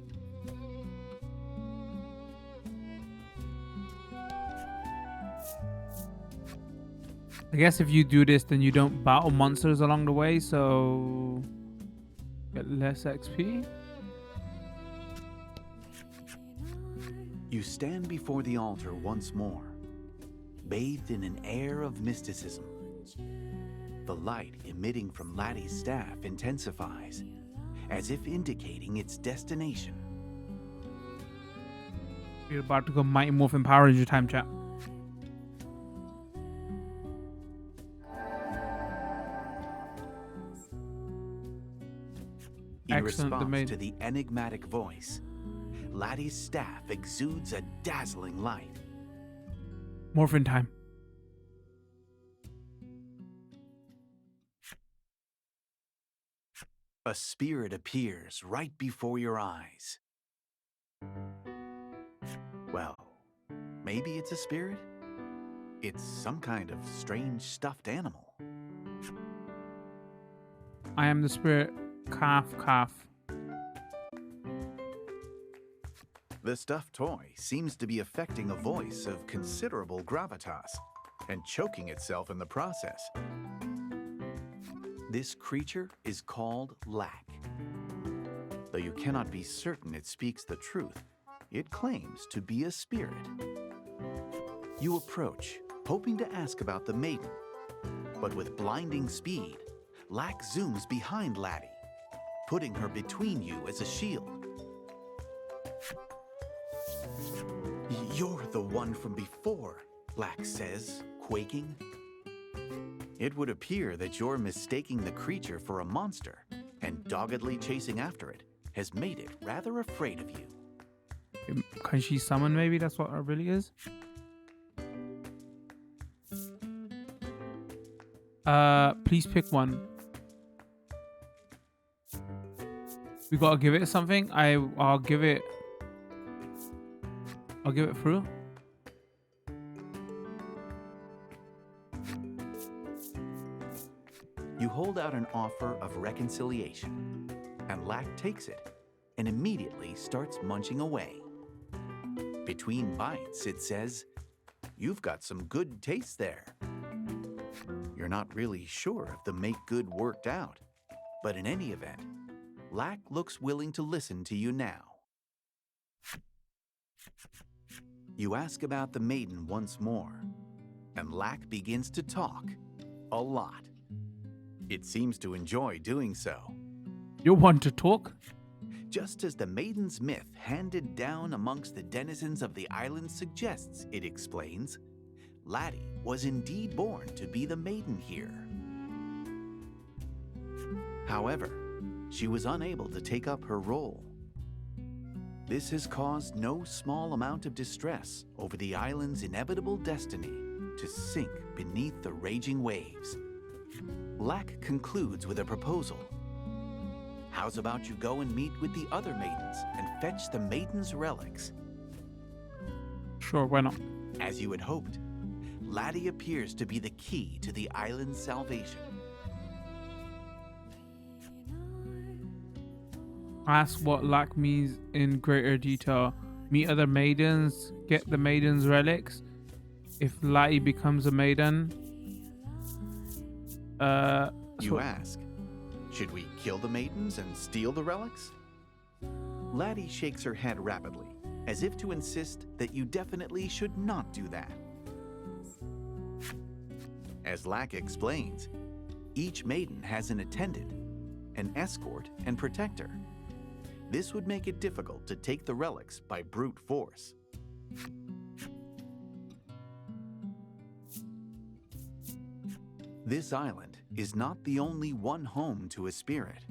A: I guess if you do this, then you don't battle monsters along the way, so get less XP.
B: You stand before the altar once more, bathed in an air of mysticism. The light emitting from Laddie's staff intensifies, as if indicating its destination.
A: You're about to go Mighty Morphin Power Ranger time, chat.
B: In
A: Excellent, the
B: response
A: maid.
B: to the enigmatic voice, Laddie's staff exudes a dazzling light.
A: Morphin time.
B: A spirit appears right before your eyes. Well, maybe it's a spirit? It's some kind of strange stuffed animal.
A: I am the spirit. Calf, calf.
B: The stuffed toy seems to be affecting a voice of considerable gravitas and choking itself in the process. This creature is called Lack. Though you cannot be certain it speaks the truth, it claims to be a spirit. You approach, hoping to ask about the maiden, but with blinding speed, Lack zooms behind Laddie, putting her between you as a shield. You're the one from before, Lack says, quaking. It would appear that you're mistaking the creature for a monster, and doggedly chasing after it has made it rather afraid of you.
A: Can she summon? Maybe that's what it really is. Please pick one. We gotta give it something. I'll give it through.
B: You hold out an offer of reconciliation, and Lack takes it and immediately starts munching away. Between bites, it says, "You've got some good taste there." You're not really sure if the make good worked out, but in any event, Lack looks willing to listen to you now. You ask about the maiden once more, and Lack begins to talk a lot. It seems to enjoy doing so.
A: You want to talk?
B: Just as the maiden's myth handed down amongst the denizens of the island suggests, it explains, Laddie was indeed born to be the maiden here. However, she was unable to take up her role. This has caused no small amount of distress over the island's inevitable destiny to sink beneath the raging waves. Lack concludes with a proposal. How's about you go and meet with the other maidens and fetch the maiden's relics?
A: Sure, why not?
B: As you had hoped, Laddie appears to be the key to the island's salvation.
A: Ask what Lack means in greater detail. Meet other maidens. Get the maiden's relics. If Laddie becomes a maiden.
B: You ask, should we kill the maidens and steal the relics? Laddie shakes her head rapidly, as if to insist that you definitely should not do that. As Lack explains, Each maiden has an attendant, an escort, and protector. This would make it difficult to take the relics by brute force. This island is not the only one home to a spirit.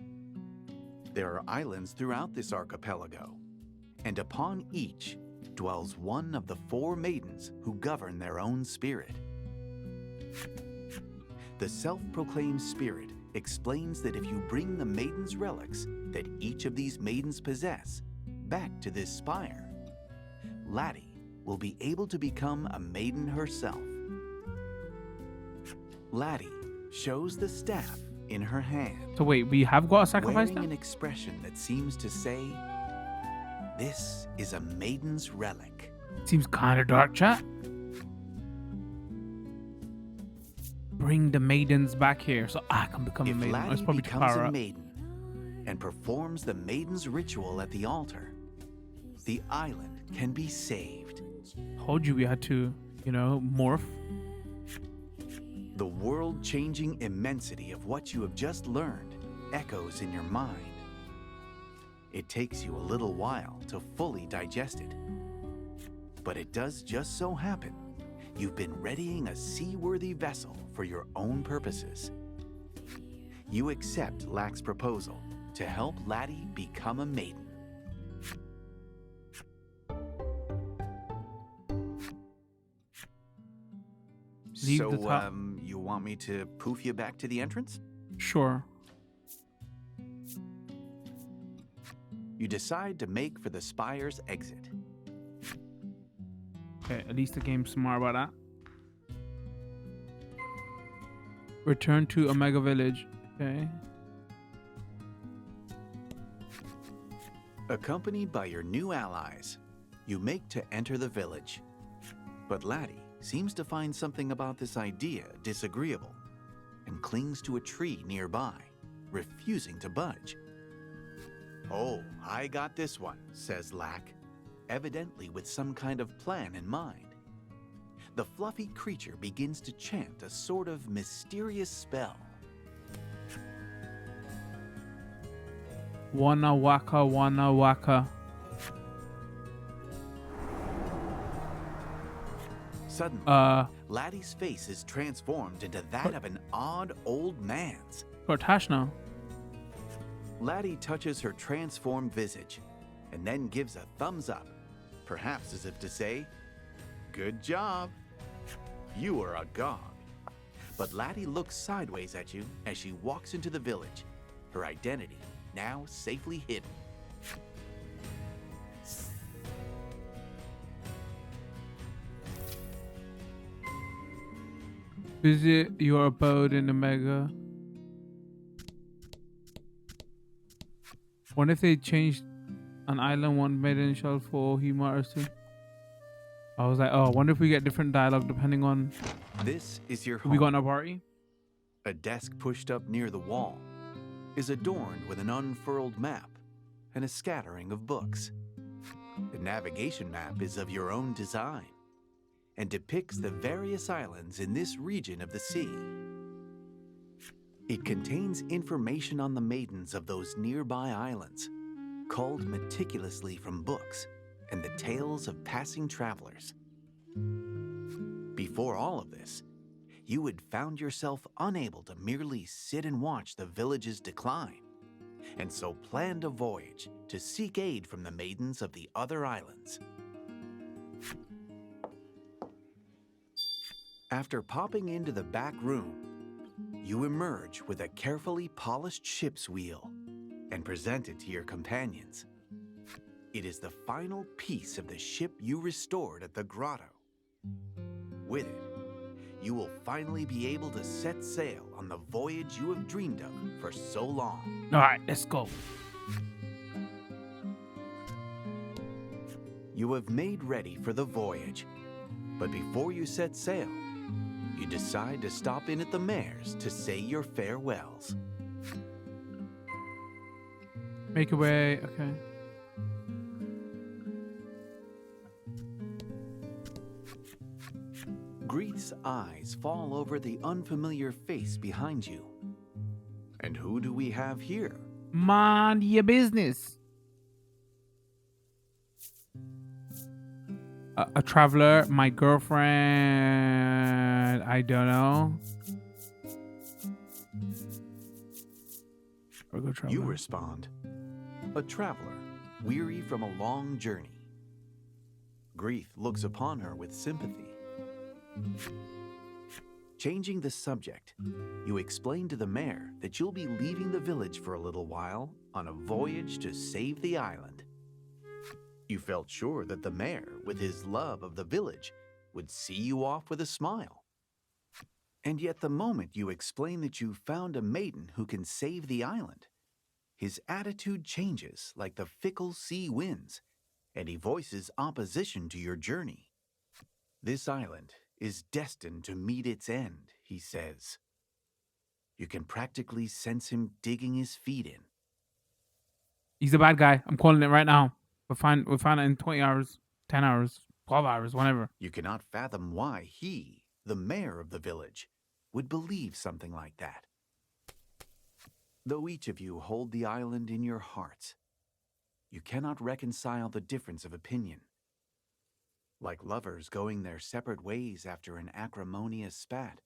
B: There are islands throughout this archipelago, and upon each dwells one of the 4 maidens who govern their own spirit. The self-proclaimed spirit explains that if you bring the maiden's relics that each of these maidens possess back to this spire, Laddie will be able to become a maiden herself. Laddie shows the staff in her hand.
A: So wait, we have got a sacrifice
B: wearing
A: now?
B: an expression that seems to say, "This is a maiden's relic."
A: Seems kind of dark, chat. Bring the maidens back here so I can become a
B: If
A: maiden. Oh, it's
B: Laddie
A: probably to
B: becomes
A: power
B: a
A: up.
B: maiden and performs the maiden's ritual at the altar, the island can be saved.
A: Told you we had to, morph.
B: The world-changing immensity of what you have just learned echoes in your mind. It takes you a little while to fully digest it. But it does just so happen you've been readying a seaworthy vessel for your own purposes. You accept Lack's proposal to help Laddie become a maiden.
A: Leave
B: So,
A: the top.
B: you want me to poof you back to the entrance?
A: Sure.
B: You decide to make for the spire's exit.
A: Okay, at least the game's smart about that. Return to Omega Village. Okay.
B: Accompanied by your new allies, you make to enter the village. But Laddie seems to find something about this idea disagreeable and clings to a tree nearby, refusing to budge. "Oh, I got this one," says Lack, evidently with some kind of plan in mind. The fluffy creature begins to chant a sort of mysterious spell.
A: Wana waka, wana waka.
B: Suddenly, Laddie's face is transformed into that of an odd old man's.
A: Got Tash now.
B: Laddie touches her transformed visage and then gives a thumbs up, perhaps as if to say, "Good job. You are a god." But Laddie looks sideways at you as she walks into the village, her identity now safely hidden.
A: Visit your abode in Omega. What if they changed an island one maiden shall for he matters to? I was like, oh, I wonder if we get different dialogue depending on
B: This is your
A: who
B: home.
A: we got in our party.
B: A desk pushed up near the wall is adorned with an unfurled map and a scattering of books. The navigation map is of your own design and depicts the various islands in this region of the sea. It contains information on the maidens of those nearby islands, culled meticulously from books and the tales of passing travelers. Before all of this, you had found yourself unable to merely sit and watch the village's decline, and so planned a voyage to seek aid from the maidens of the other islands. After popping into the back room, you emerge with a carefully polished ship's wheel and present it to your companions. It is the final piece of the ship you restored at the grotto. With it, you will finally be able to set sail on the voyage you have dreamed of for so long.
A: All right, let's go.
B: You have made ready for the voyage, but before you set sail, you decide to stop in at the mayor's to say your farewells.
A: Make your way. Okay.
B: Greeth's eyes fall over the unfamiliar face behind you And who do we have here?
A: Mind your business. A traveler, my girlfriend. I don't know. Or go
B: You
A: traveler.
B: respond, a traveler, weary from a long journey. Grief looks upon her with sympathy. Changing the subject, you explain to the mayor that you'll be leaving the village for a little while on a voyage to save the island. You felt sure that the mayor, with his love of the village, would see you off with a smile. And yet the moment you explain that you found a maiden who can save the island, his attitude changes like the fickle sea winds, and he voices opposition to your journey. This island is destined to meet its end, he says. You can practically sense him digging his feet in.
A: He's a bad guy. I'm calling it right now. We'll find it in 20 hours, 10 hours, 12 hours, whatever.
B: You cannot fathom why he, the mayor of the village, would believe something like that. Though each of you hold the island in your hearts, you cannot reconcile the difference of opinion. Like lovers going their separate ways after an acrimonious spat,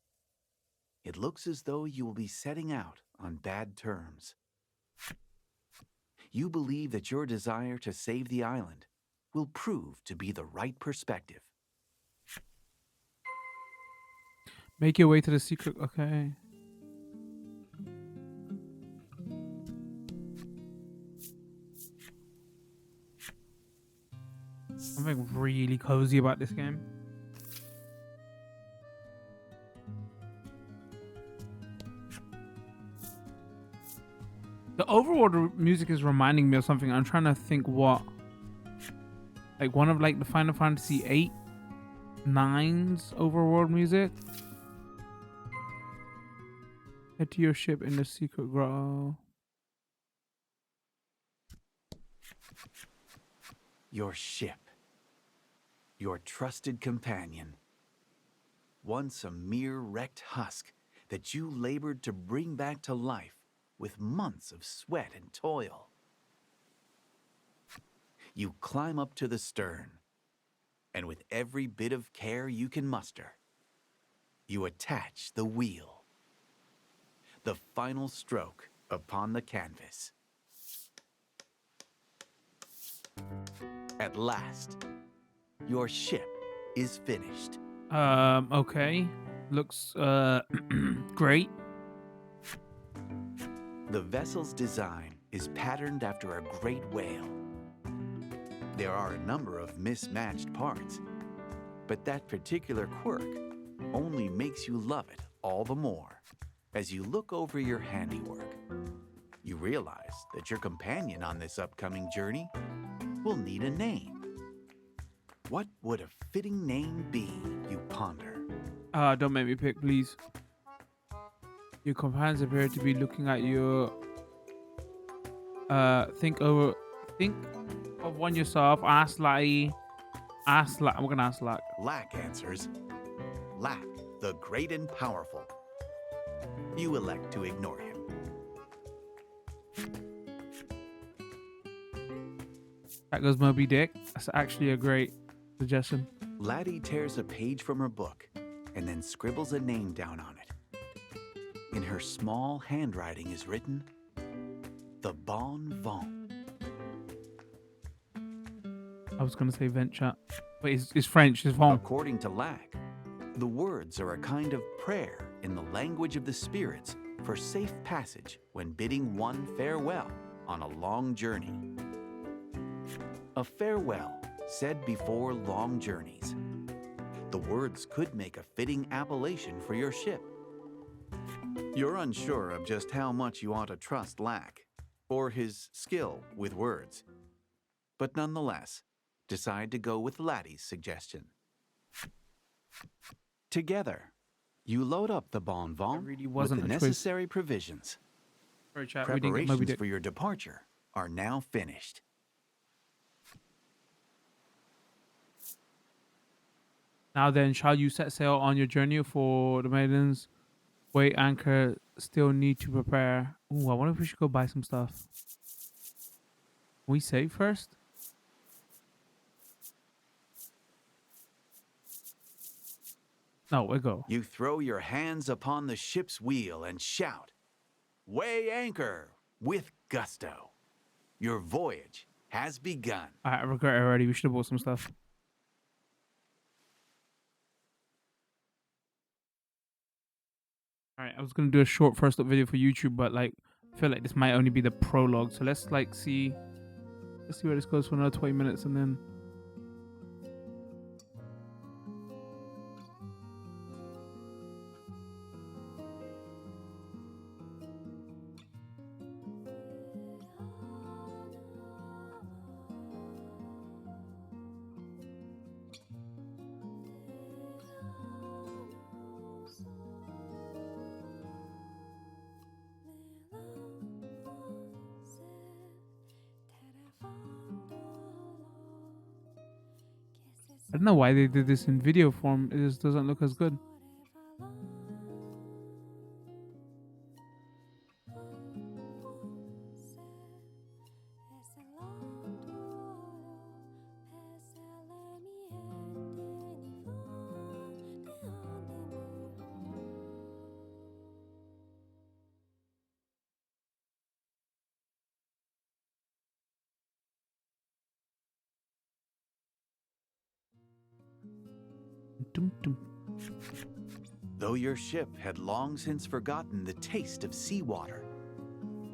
B: it looks as though you will be setting out on bad terms. You believe that your desire to save the island will prove to be the right perspective.
A: Make your way to the secret. Okay. Something really cozy about this game. The overworld music is reminding me of something. I'm trying to think what. Like one of like the Final Fantasy 8/9's overworld music. Head to your ship in the secret grotto.
B: Your ship. Your trusted companion. Once a mere wrecked husk that you labored to bring back to life with months of sweat and toil. You climb up to the stern, and with every bit of care you can muster, you attach the wheel. The final stroke upon the canvas. At last, your ship is finished.
A: Okay. Looks great.
B: The vessel's design is patterned after a great whale. There are a number of mismatched parts, but that particular quirk only makes you love it all the more. As you look over your handiwork, you realize that your companion on this upcoming journey will need a name. What would a fitting name be, you ponder?
A: Don't make me pick, please. Your companions appear to be looking at you. Think of one yourself. Ask Lack. I'm gonna ask Lack.
B: Lack answers. Lack, the great and powerful. You elect to ignore him.
A: That goes Moby Dick. That's actually a great suggestion.
B: Laddie tears a page from her book and then scribbles a name down on it. In her small handwriting is written, the Bon Vent.
A: I was gonna say venture, but it's French. It's Vent.
B: According to Lack, the words are a kind of prayer in the language of the spirits for safe passage when bidding one farewell on a long journey. A farewell said before long journeys. The words could make a fitting appellation for your ship. You're unsure of just how much you ought to trust Lack or his skill with words, but nonetheless, decide to go with Laddie's suggestion. Together, you load up the Bon Vent
A: really
B: with
A: wasn't
B: the
A: a choice.
B: necessary provisions.
A: Sorry, chat. We didn't get Moby
B: Preparations
A: Dick.
B: for your departure are now finished.
A: Now then, shall you set sail on your journey for the maidens? Wait, anchor. Still need to prepare. Ooh, I wonder if we should go buy some stuff. Can we save first? No, we go.
B: You throw your hands upon the ship's wheel and shout, "Weigh anchor!" with gusto. Your voyage has begun.
A: I regret it already. We should have bought some stuff. All right, I was gonna do a short first up video for YouTube, but like, I feel like this might only be the prologue. So let's like see, let's see where this goes for another 20 minutes, and then. I don't know why they did this in video form. It just doesn't look as good. Dum, dum.
B: Though your ship had long since forgotten the taste of seawater,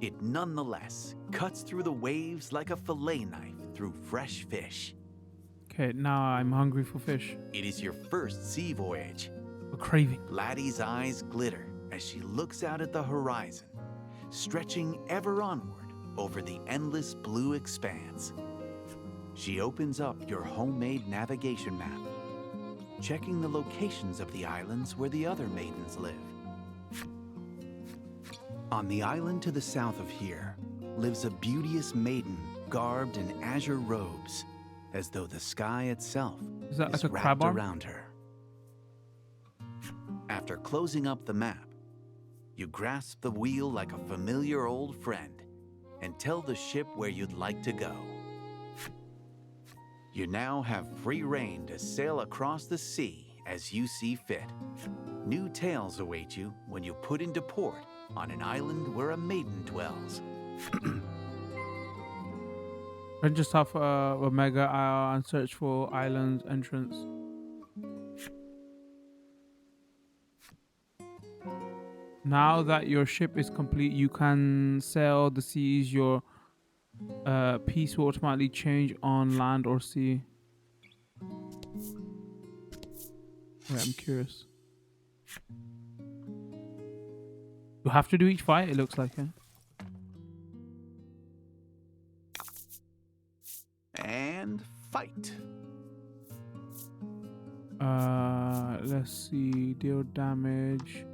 B: it nonetheless cuts through the waves like a fillet knife through fresh fish.
A: Okay, now I'm hungry for fish.
B: It is your first sea voyage.
A: A craving.
B: Laddie's eyes glitter as she looks out at the horizon, stretching ever onward over the endless blue expanse. She opens up your homemade navigation map, checking the locations of the islands where the other maidens live. On the island to the south of here lives a beauteous maiden garbed in azure robes, as though the sky itself
A: Is that like
B: is
A: a crab
B: wrapped
A: arm?
B: around her. After closing up the map, you grasp the wheel like a familiar old friend and tell the ship where you'd like to go. You now have free rein to sail across the sea as you see fit. New tales await you when you put into port on an island where a maiden dwells.
A: Venture south Omega Isle and search for islands entrance. Now that your ship is complete, you can sail the seas. Your piece will automatically change on land or sea. Wait, I'm curious. You have to do each fight, it looks like, yeah?
B: And fight.
A: Let's see. Deal damage.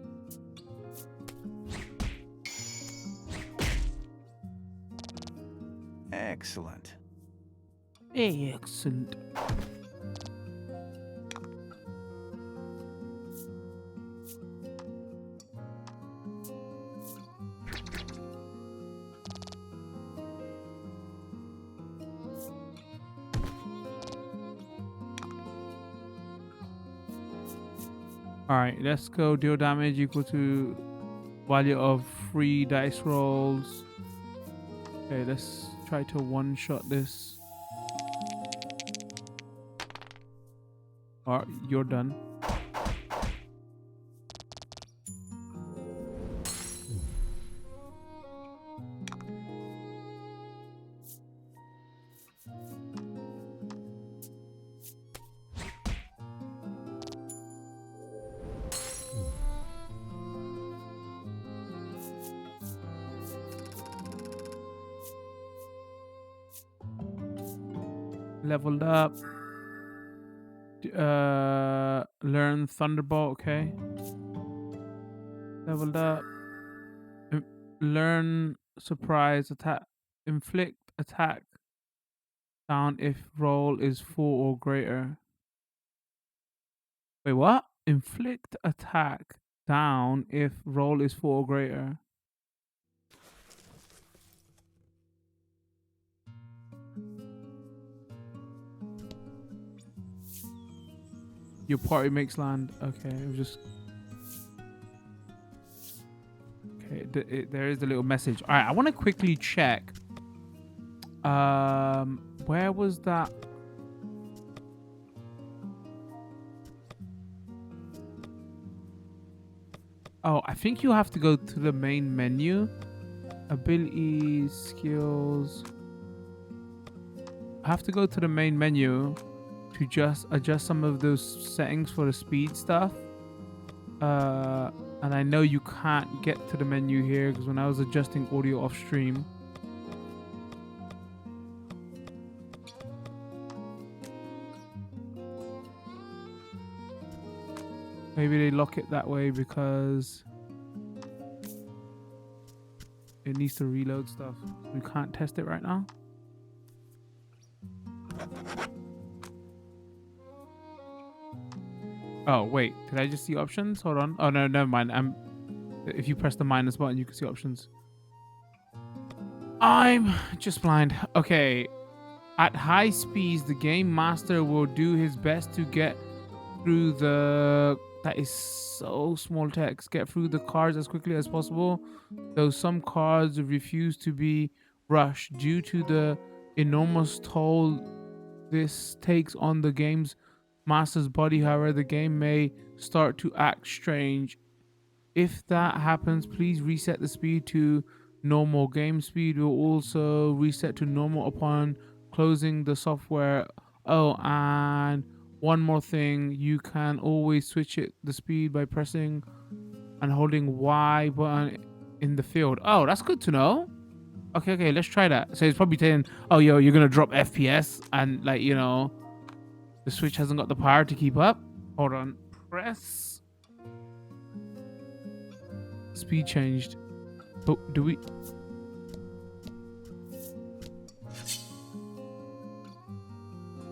B: Excellent.
A: Excellent. Alright, let's go. Deal damage equal to value of 3 dice rolls. Okay, let's try to one-shot this. Alright, you're done. Leveled up. Learn Thunderbolt, okay. Leveled up. Learn Surprise Attack. Inflict attack down if roll is 4 or greater. Wait, what? Inflict attack down if roll is 4 or greater. Your party makes land. Okay, it was just okay. There is a little message. All right, I want to quickly check. Where was that? Oh, I think you have to go to the main menu. Abilities, skills. I have to go to the main menu to just adjust some of those settings for the speed stuff. And I know you can't get to the menu here because when I was adjusting audio off stream. Maybe they lock it that way because it needs to reload stuff. We can't test it right now. Oh, wait. Did I just see options? Hold on. Oh, no, never mind. If you press the minus button, you can see options. I'm just blind. Okay. At high speeds, the game master will do his best to get through the... That is so small text. Get through the cards as quickly as possible. Though some cards refuse to be rushed due to the enormous toll this takes on the game's master's body. However, the game may start to act strange. If that happens, please reset the speed to normal. Game speed will also reset to normal upon closing the software. Oh, and one more thing, you can always switch the speed by pressing and holding Y button in the field. Oh, that's good to know. Okay, let's try that. So it's probably saying, oh, yo, you're gonna drop FPS and, like, you know, the Switch hasn't got the power to keep up. Hold on. Press. Speed changed. Oh, do we?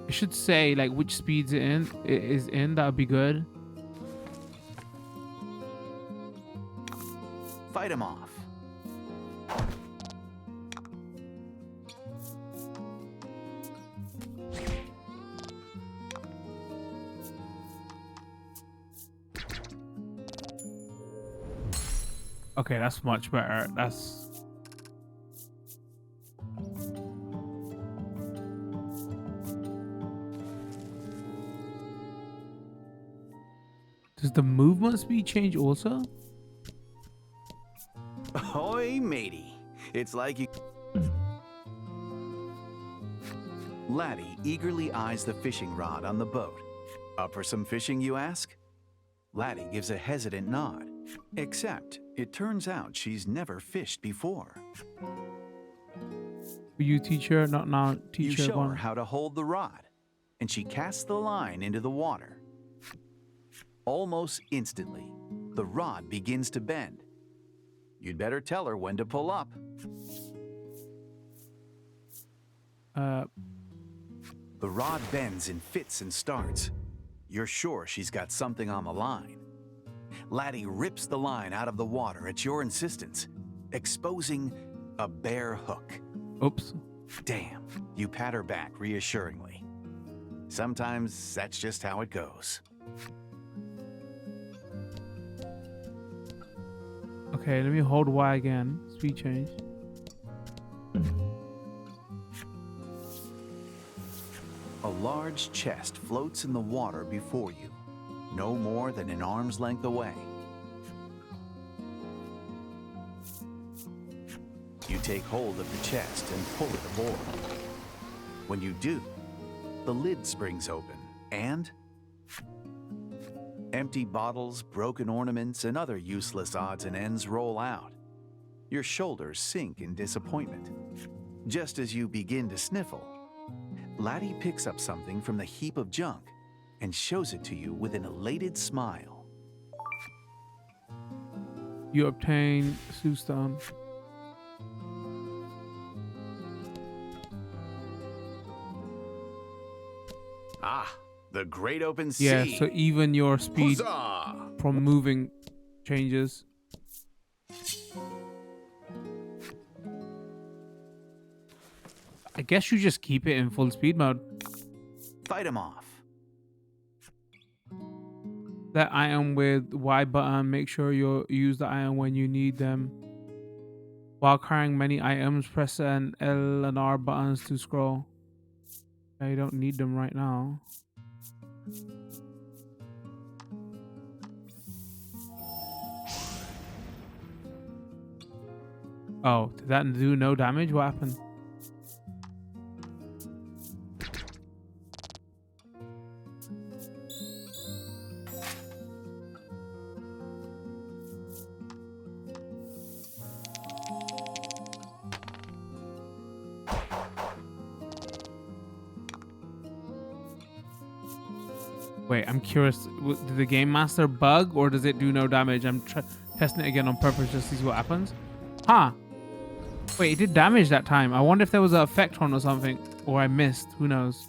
A: It should say like which speeds it is in. That would be good.
B: Fight him off.
A: Okay, that's much better. That's... Does the movement speed change also?
B: Ahoy, matey. It's like you... Laddie eagerly eyes the fishing rod on the boat. Up for some fishing, you ask? Laddie gives a hesitant nod. Except, it turns out she's never fished before.
A: For you, teacher, not now, teacher.
B: You show her how to hold the rod, and she casts the line into the water. Almost instantly, the rod begins to bend. You'd better tell her when to pull up.
A: Uh,
B: The rod bends in fits and starts. You're sure she's got something on the line. Laddie rips the line out of the water at your insistence, exposing a bare hook.
A: oops.
B: Damn, you pat her back reassuringly. Sometimes that's just how it goes.
A: Okay, let me hold Y again. Speed change.
B: A large chest floats in the water before you, no more than an arm's length away. You take hold of the chest and pull it aboard. When you do, the lid springs open and empty bottles, broken ornaments, and other useless odds and ends roll out. Your shoulders sink in disappointment. Just as you begin to sniffle, Laddie picks up something from the heap of junk and shows it to you with an elated smile.
A: You obtain Sue Stone.
B: Ah, the great open sea.
A: Yeah, so even your speed
B: Huzzah!
A: from moving changes. I guess you just keep it in full speed mode.
B: Fight him off.
A: That item with Y button. Make sure you use the item when you need them. While carrying many items, press an L and R buttons to scroll. I don't need them right now. Oh, did that do no damage? What happened? Wait, I'm curious. Did the game master bug or does it do no damage? I'm testing it again on purpose just to see what happens. Huh. Wait, it did damage that time. I wonder if there was an effect on or something. Or I missed. Who knows?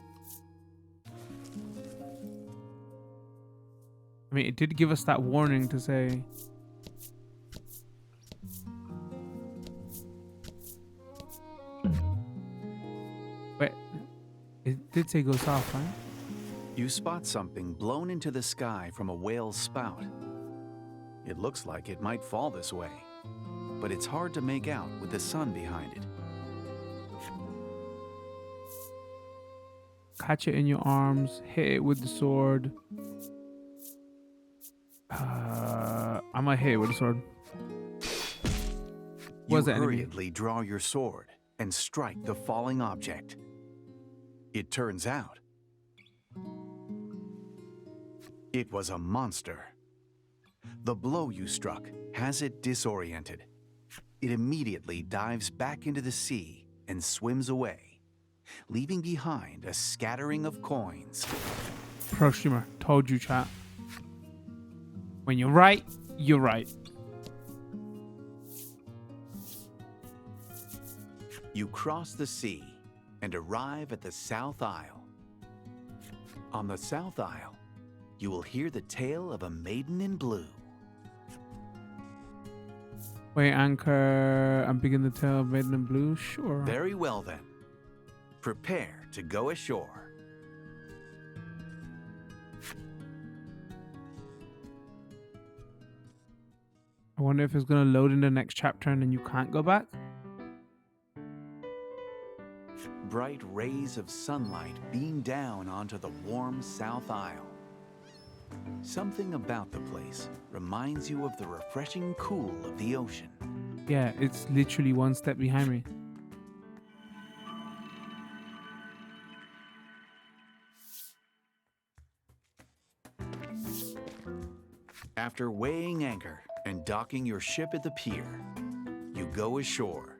A: I mean, it did give us that warning to say... Wait. It did say go south, right?
B: You spot something blown into the sky from a whale's spout. It looks like it might fall this way, but it's hard to make out with the sun behind it.
A: Catch it in your arms, hit it with the sword. I'm gonna hit it with the sword.
B: You
A: Was it enemy?
B: hurriedly draw your sword and strike the falling object. It turns out it was a monster. The blow you struck has it disoriented. It immediately dives back into the sea and swims away, leaving behind a scattering of coins.
A: Pro streamer, told you, chat. When you're right, you're right.
B: You cross the sea and arrive at the South Isle. On the South Isle, you will hear the tale of a maiden in blue.
A: Wait, Anchor, I'm begin the tale of Maiden in Blue? Sure.
B: Very well then. Prepare to go ashore.
A: I wonder if it's gonna load in the next chapter and then you can't go back?
B: Bright rays of sunlight beam down onto the warm South Isle. Something about the place reminds you of the refreshing cool of the ocean.
A: Yeah, it's literally one step behind me.
B: After weighing anchor and docking your ship at the pier, you go ashore.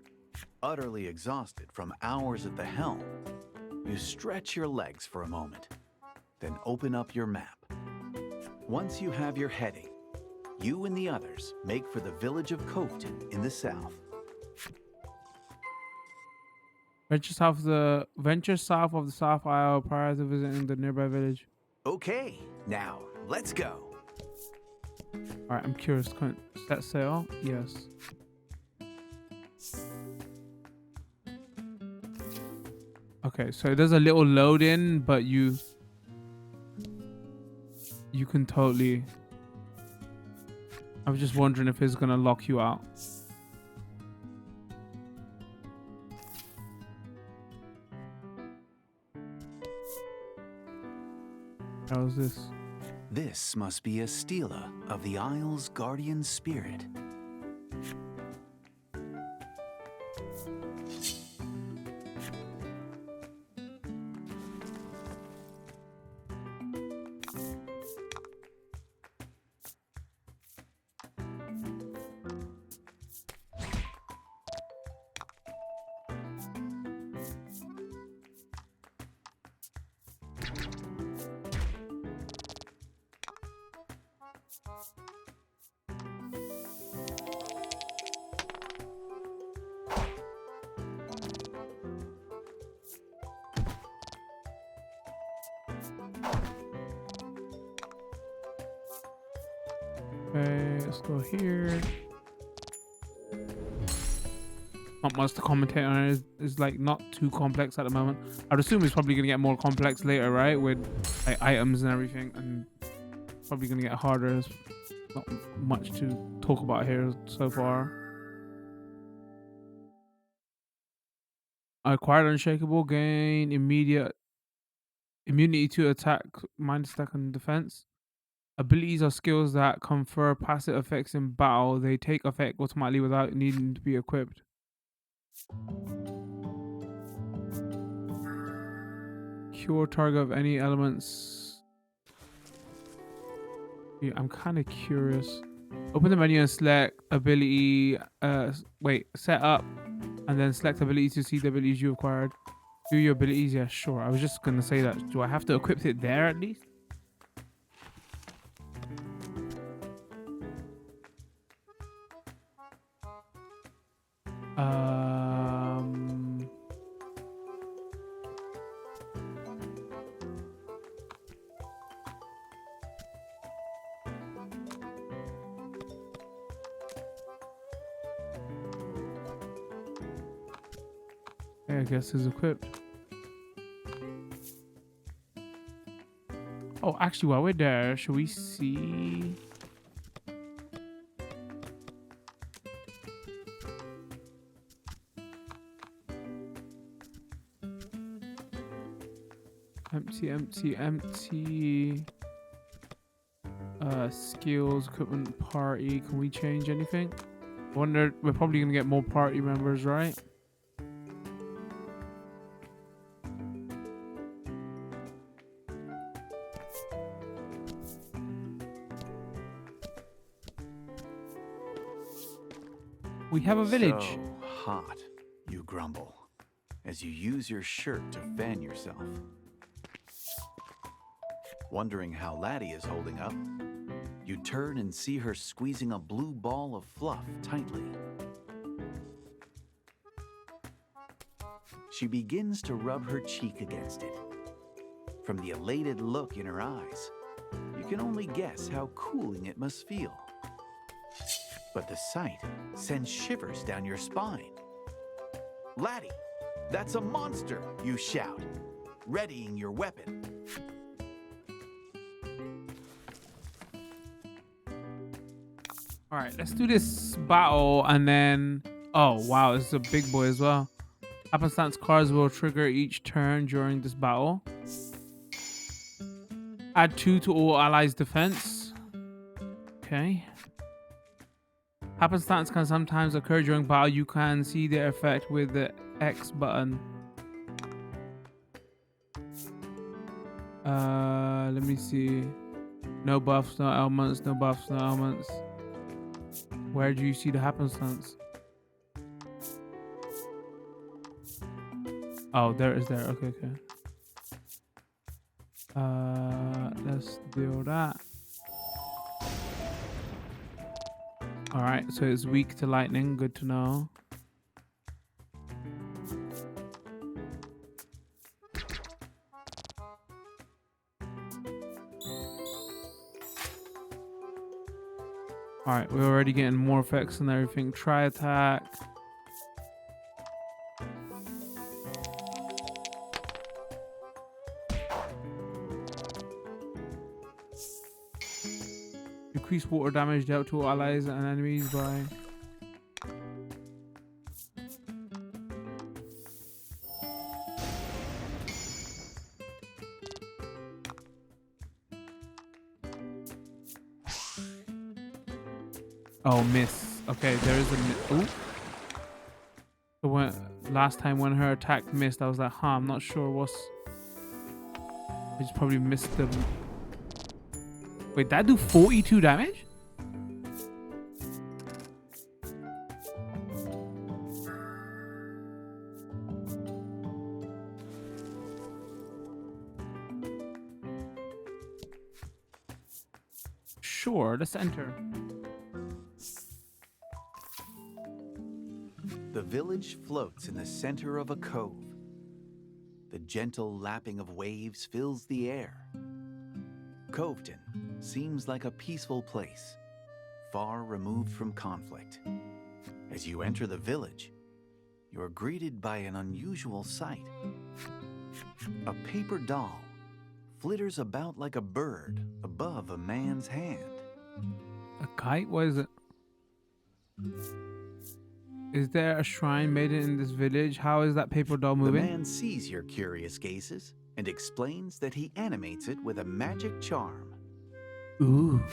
B: Utterly exhausted from hours at the helm, you stretch your legs for a moment, then open up your map. Once you have your heading, you and the others make for the village of Coveton in the south.
A: Venture south of the South Isle prior to visiting the nearby village.
B: Okay, now let's go.
A: Alright, I'm curious. Can I set sail? Yes. Okay, so there's a little load in, but you can totally... I was just wondering if it's gonna lock you out. How is this?
B: This must be a stela of the Isle's guardian spirit.
A: Okay, let's go here. Not much to commentate on it. It's like not too complex at the moment. I'd assume it's probably gonna get more complex later, right? With like items and everything, and probably gonna get harder. There's not much to talk about here so far. Acquired unshakable, gain immediate immunity to attack, minus attack and defense. Abilities are skills that confer passive effects in battle. They take effect automatically without needing to be equipped. Cure target of any elements. Yeah, I'm kind of curious. Open the menu and select ability. Set up and then select ability to see the abilities you acquired. Do your abilities. Yeah, sure. I was just going to say that. Do I have to equip it there at least? I guess it's equipped. Oh, actually, while we're there, should we see? Empty. Skills, equipment, party. Can we change anything? I wonder, we're probably gonna get more party members, right? We have a village.
B: So hot, you grumble, as you use your shirt to fan yourself. Wondering how Laddie is holding up, you turn and see her squeezing a blue ball of fluff tightly. She begins to rub her cheek against it. From the elated look in her eyes, you can only guess how cooling it must feel. But the sight sends shivers down your spine. Laddie, that's a monster, you shout, readying your weapon.
A: All right, let's do this battle and then... Oh, wow, this is a big boy as well. Happenstance cards will trigger each turn during this battle. Add 2 to all allies' defense. Okay. Happenstance can sometimes occur during battle. You can see the effect with the X button. Let me see. No buffs, no elements, no buffs, no elements. Where do you see the happenstance? Oh, there is there. Okay. Let's do that. All right, so it's weak to lightning. Good to know. All right, we're already getting more effects and everything. Try attack. Increase water damage dealt to allies and enemies by... Oh, miss. Okay, there is a miss. Ooh. So when last time when her attack missed, I was like, huh, I'm not sure what's... I just probably missed the... Wait, that do 42 damage? Sure, let's enter.
B: The village floats in the center of a cove. The gentle lapping of waves fills the air. Coveton seems like a peaceful place, far removed from conflict. As you enter the village, you're greeted by an unusual sight. A paper doll flitters about like a bird above a man's hand.
A: A kite? What is it? Is there a shrine Maiden in this village? How is that paper doll
B: The
A: moving?
B: man sees your curious gazes and explains that he animates it with a magic charm.
A: Ooh.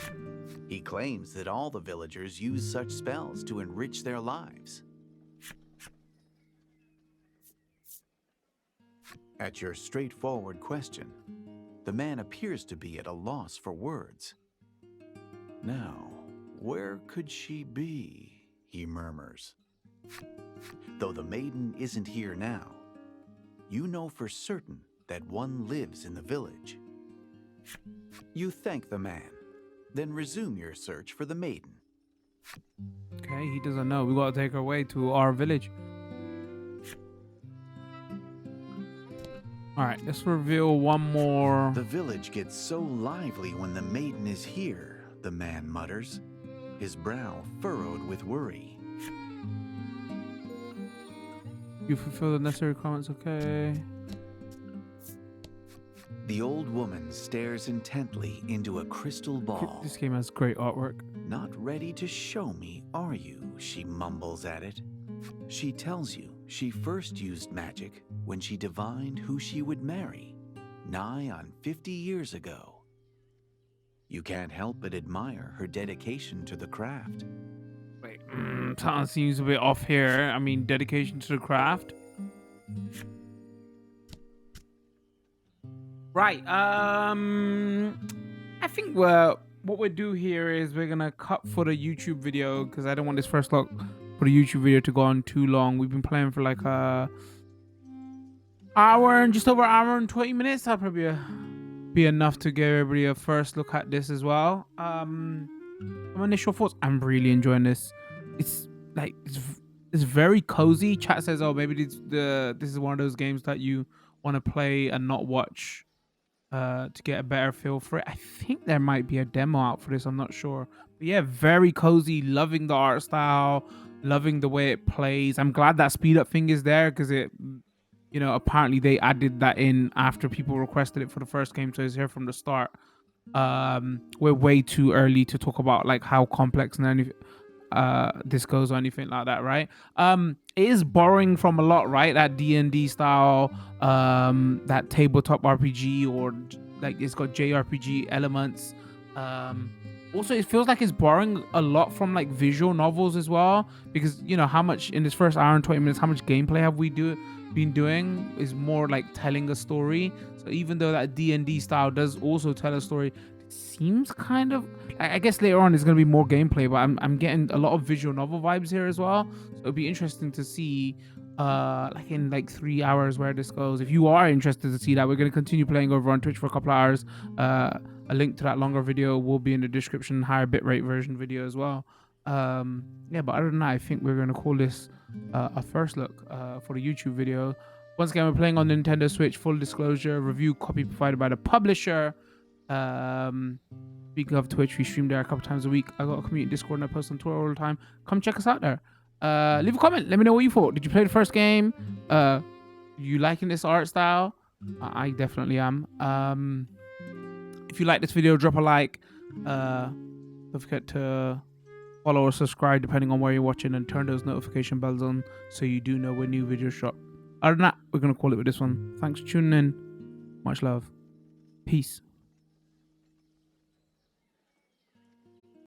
B: He claims that all the villagers use such spells to enrich their lives. At your straightforward question, the man appears to be at a loss for words. Now, where could she be? He murmurs. Though the maiden isn't here now, you know for certain that one lives in the village. You thank the man, then resume your search for the maiden.
A: Okay, he doesn't know. We gotta take her away to our village. Alright, let's reveal one more.
B: The village gets so lively when the maiden is here, the man mutters, his brow furrowed with worry.
A: You fulfill the necessary requirements, okay.
B: The old woman stares intently into a crystal ball.
A: This game has great artwork.
B: Not ready to show me, are you? She mumbles at it. She tells you she first used magic when she divined who she would marry, nigh on 50 years ago. You can't help but admire her dedication to the craft.
A: Wait, something seems a bit off here. I mean, dedication to the craft. Right. I think what we'll do here is we're gonna cut for the YouTube video because I don't want this first look for the YouTube video to go on too long. We've been playing for like a hour and just over an hour and 20 minutes. That'll probably be enough to give everybody a first look at this as well. My initial thoughts, I'm really enjoying this. It's like it's very cozy. Chat says, oh, maybe this is one of those games that you want to play and not watch to get a better feel for it. I think there might be a demo out for this, I'm not sure, but yeah, very cozy. Loving the art style, loving the way it plays. I'm glad that speed up thing is there because it, you know, apparently they added that in after people requested it for the first game, so it's here from the start. We're way too early to talk about like how complex and anything this goes or anything like that, right? It is borrowing from a lot, right? That D&D style, that tabletop RPG, or like it's got JRPG elements. Also, it feels like it's borrowing a lot from like visual novels as well, because you know how much in this first hour and 20 minutes, how much gameplay have we been doing is more like telling a story. So even though that D&D style does also tell a story, it seems kind of, I guess later on there's going to be more gameplay, but I'm getting a lot of visual novel vibes here as well. So it'll be interesting to see like in like 3 hours where this goes. If you are interested to see that, we're going to continue playing over on Twitch for a couple of hours. A link to that longer video will be in the description, higher bitrate version video as well. Yeah, but other than that, I think we're going to call this a first look for the YouTube video. Once again, we're playing on Nintendo Switch. Full disclosure, review copy provided by the publisher. Speaking of Twitch, we stream there a couple times a week. I got a community Discord and I post on Twitter all the time. Come check us out there. Leave a comment. Let me know what you thought. Did you play the first game? You liking this art style? I definitely am. If you like this video, drop a like. Don't forget to follow or subscribe depending on where you're watching, and turn those notification bells on so you do know when new videos drop. Other than that, we're going to call it with this one. Thanks for tuning in. Much love. Peace.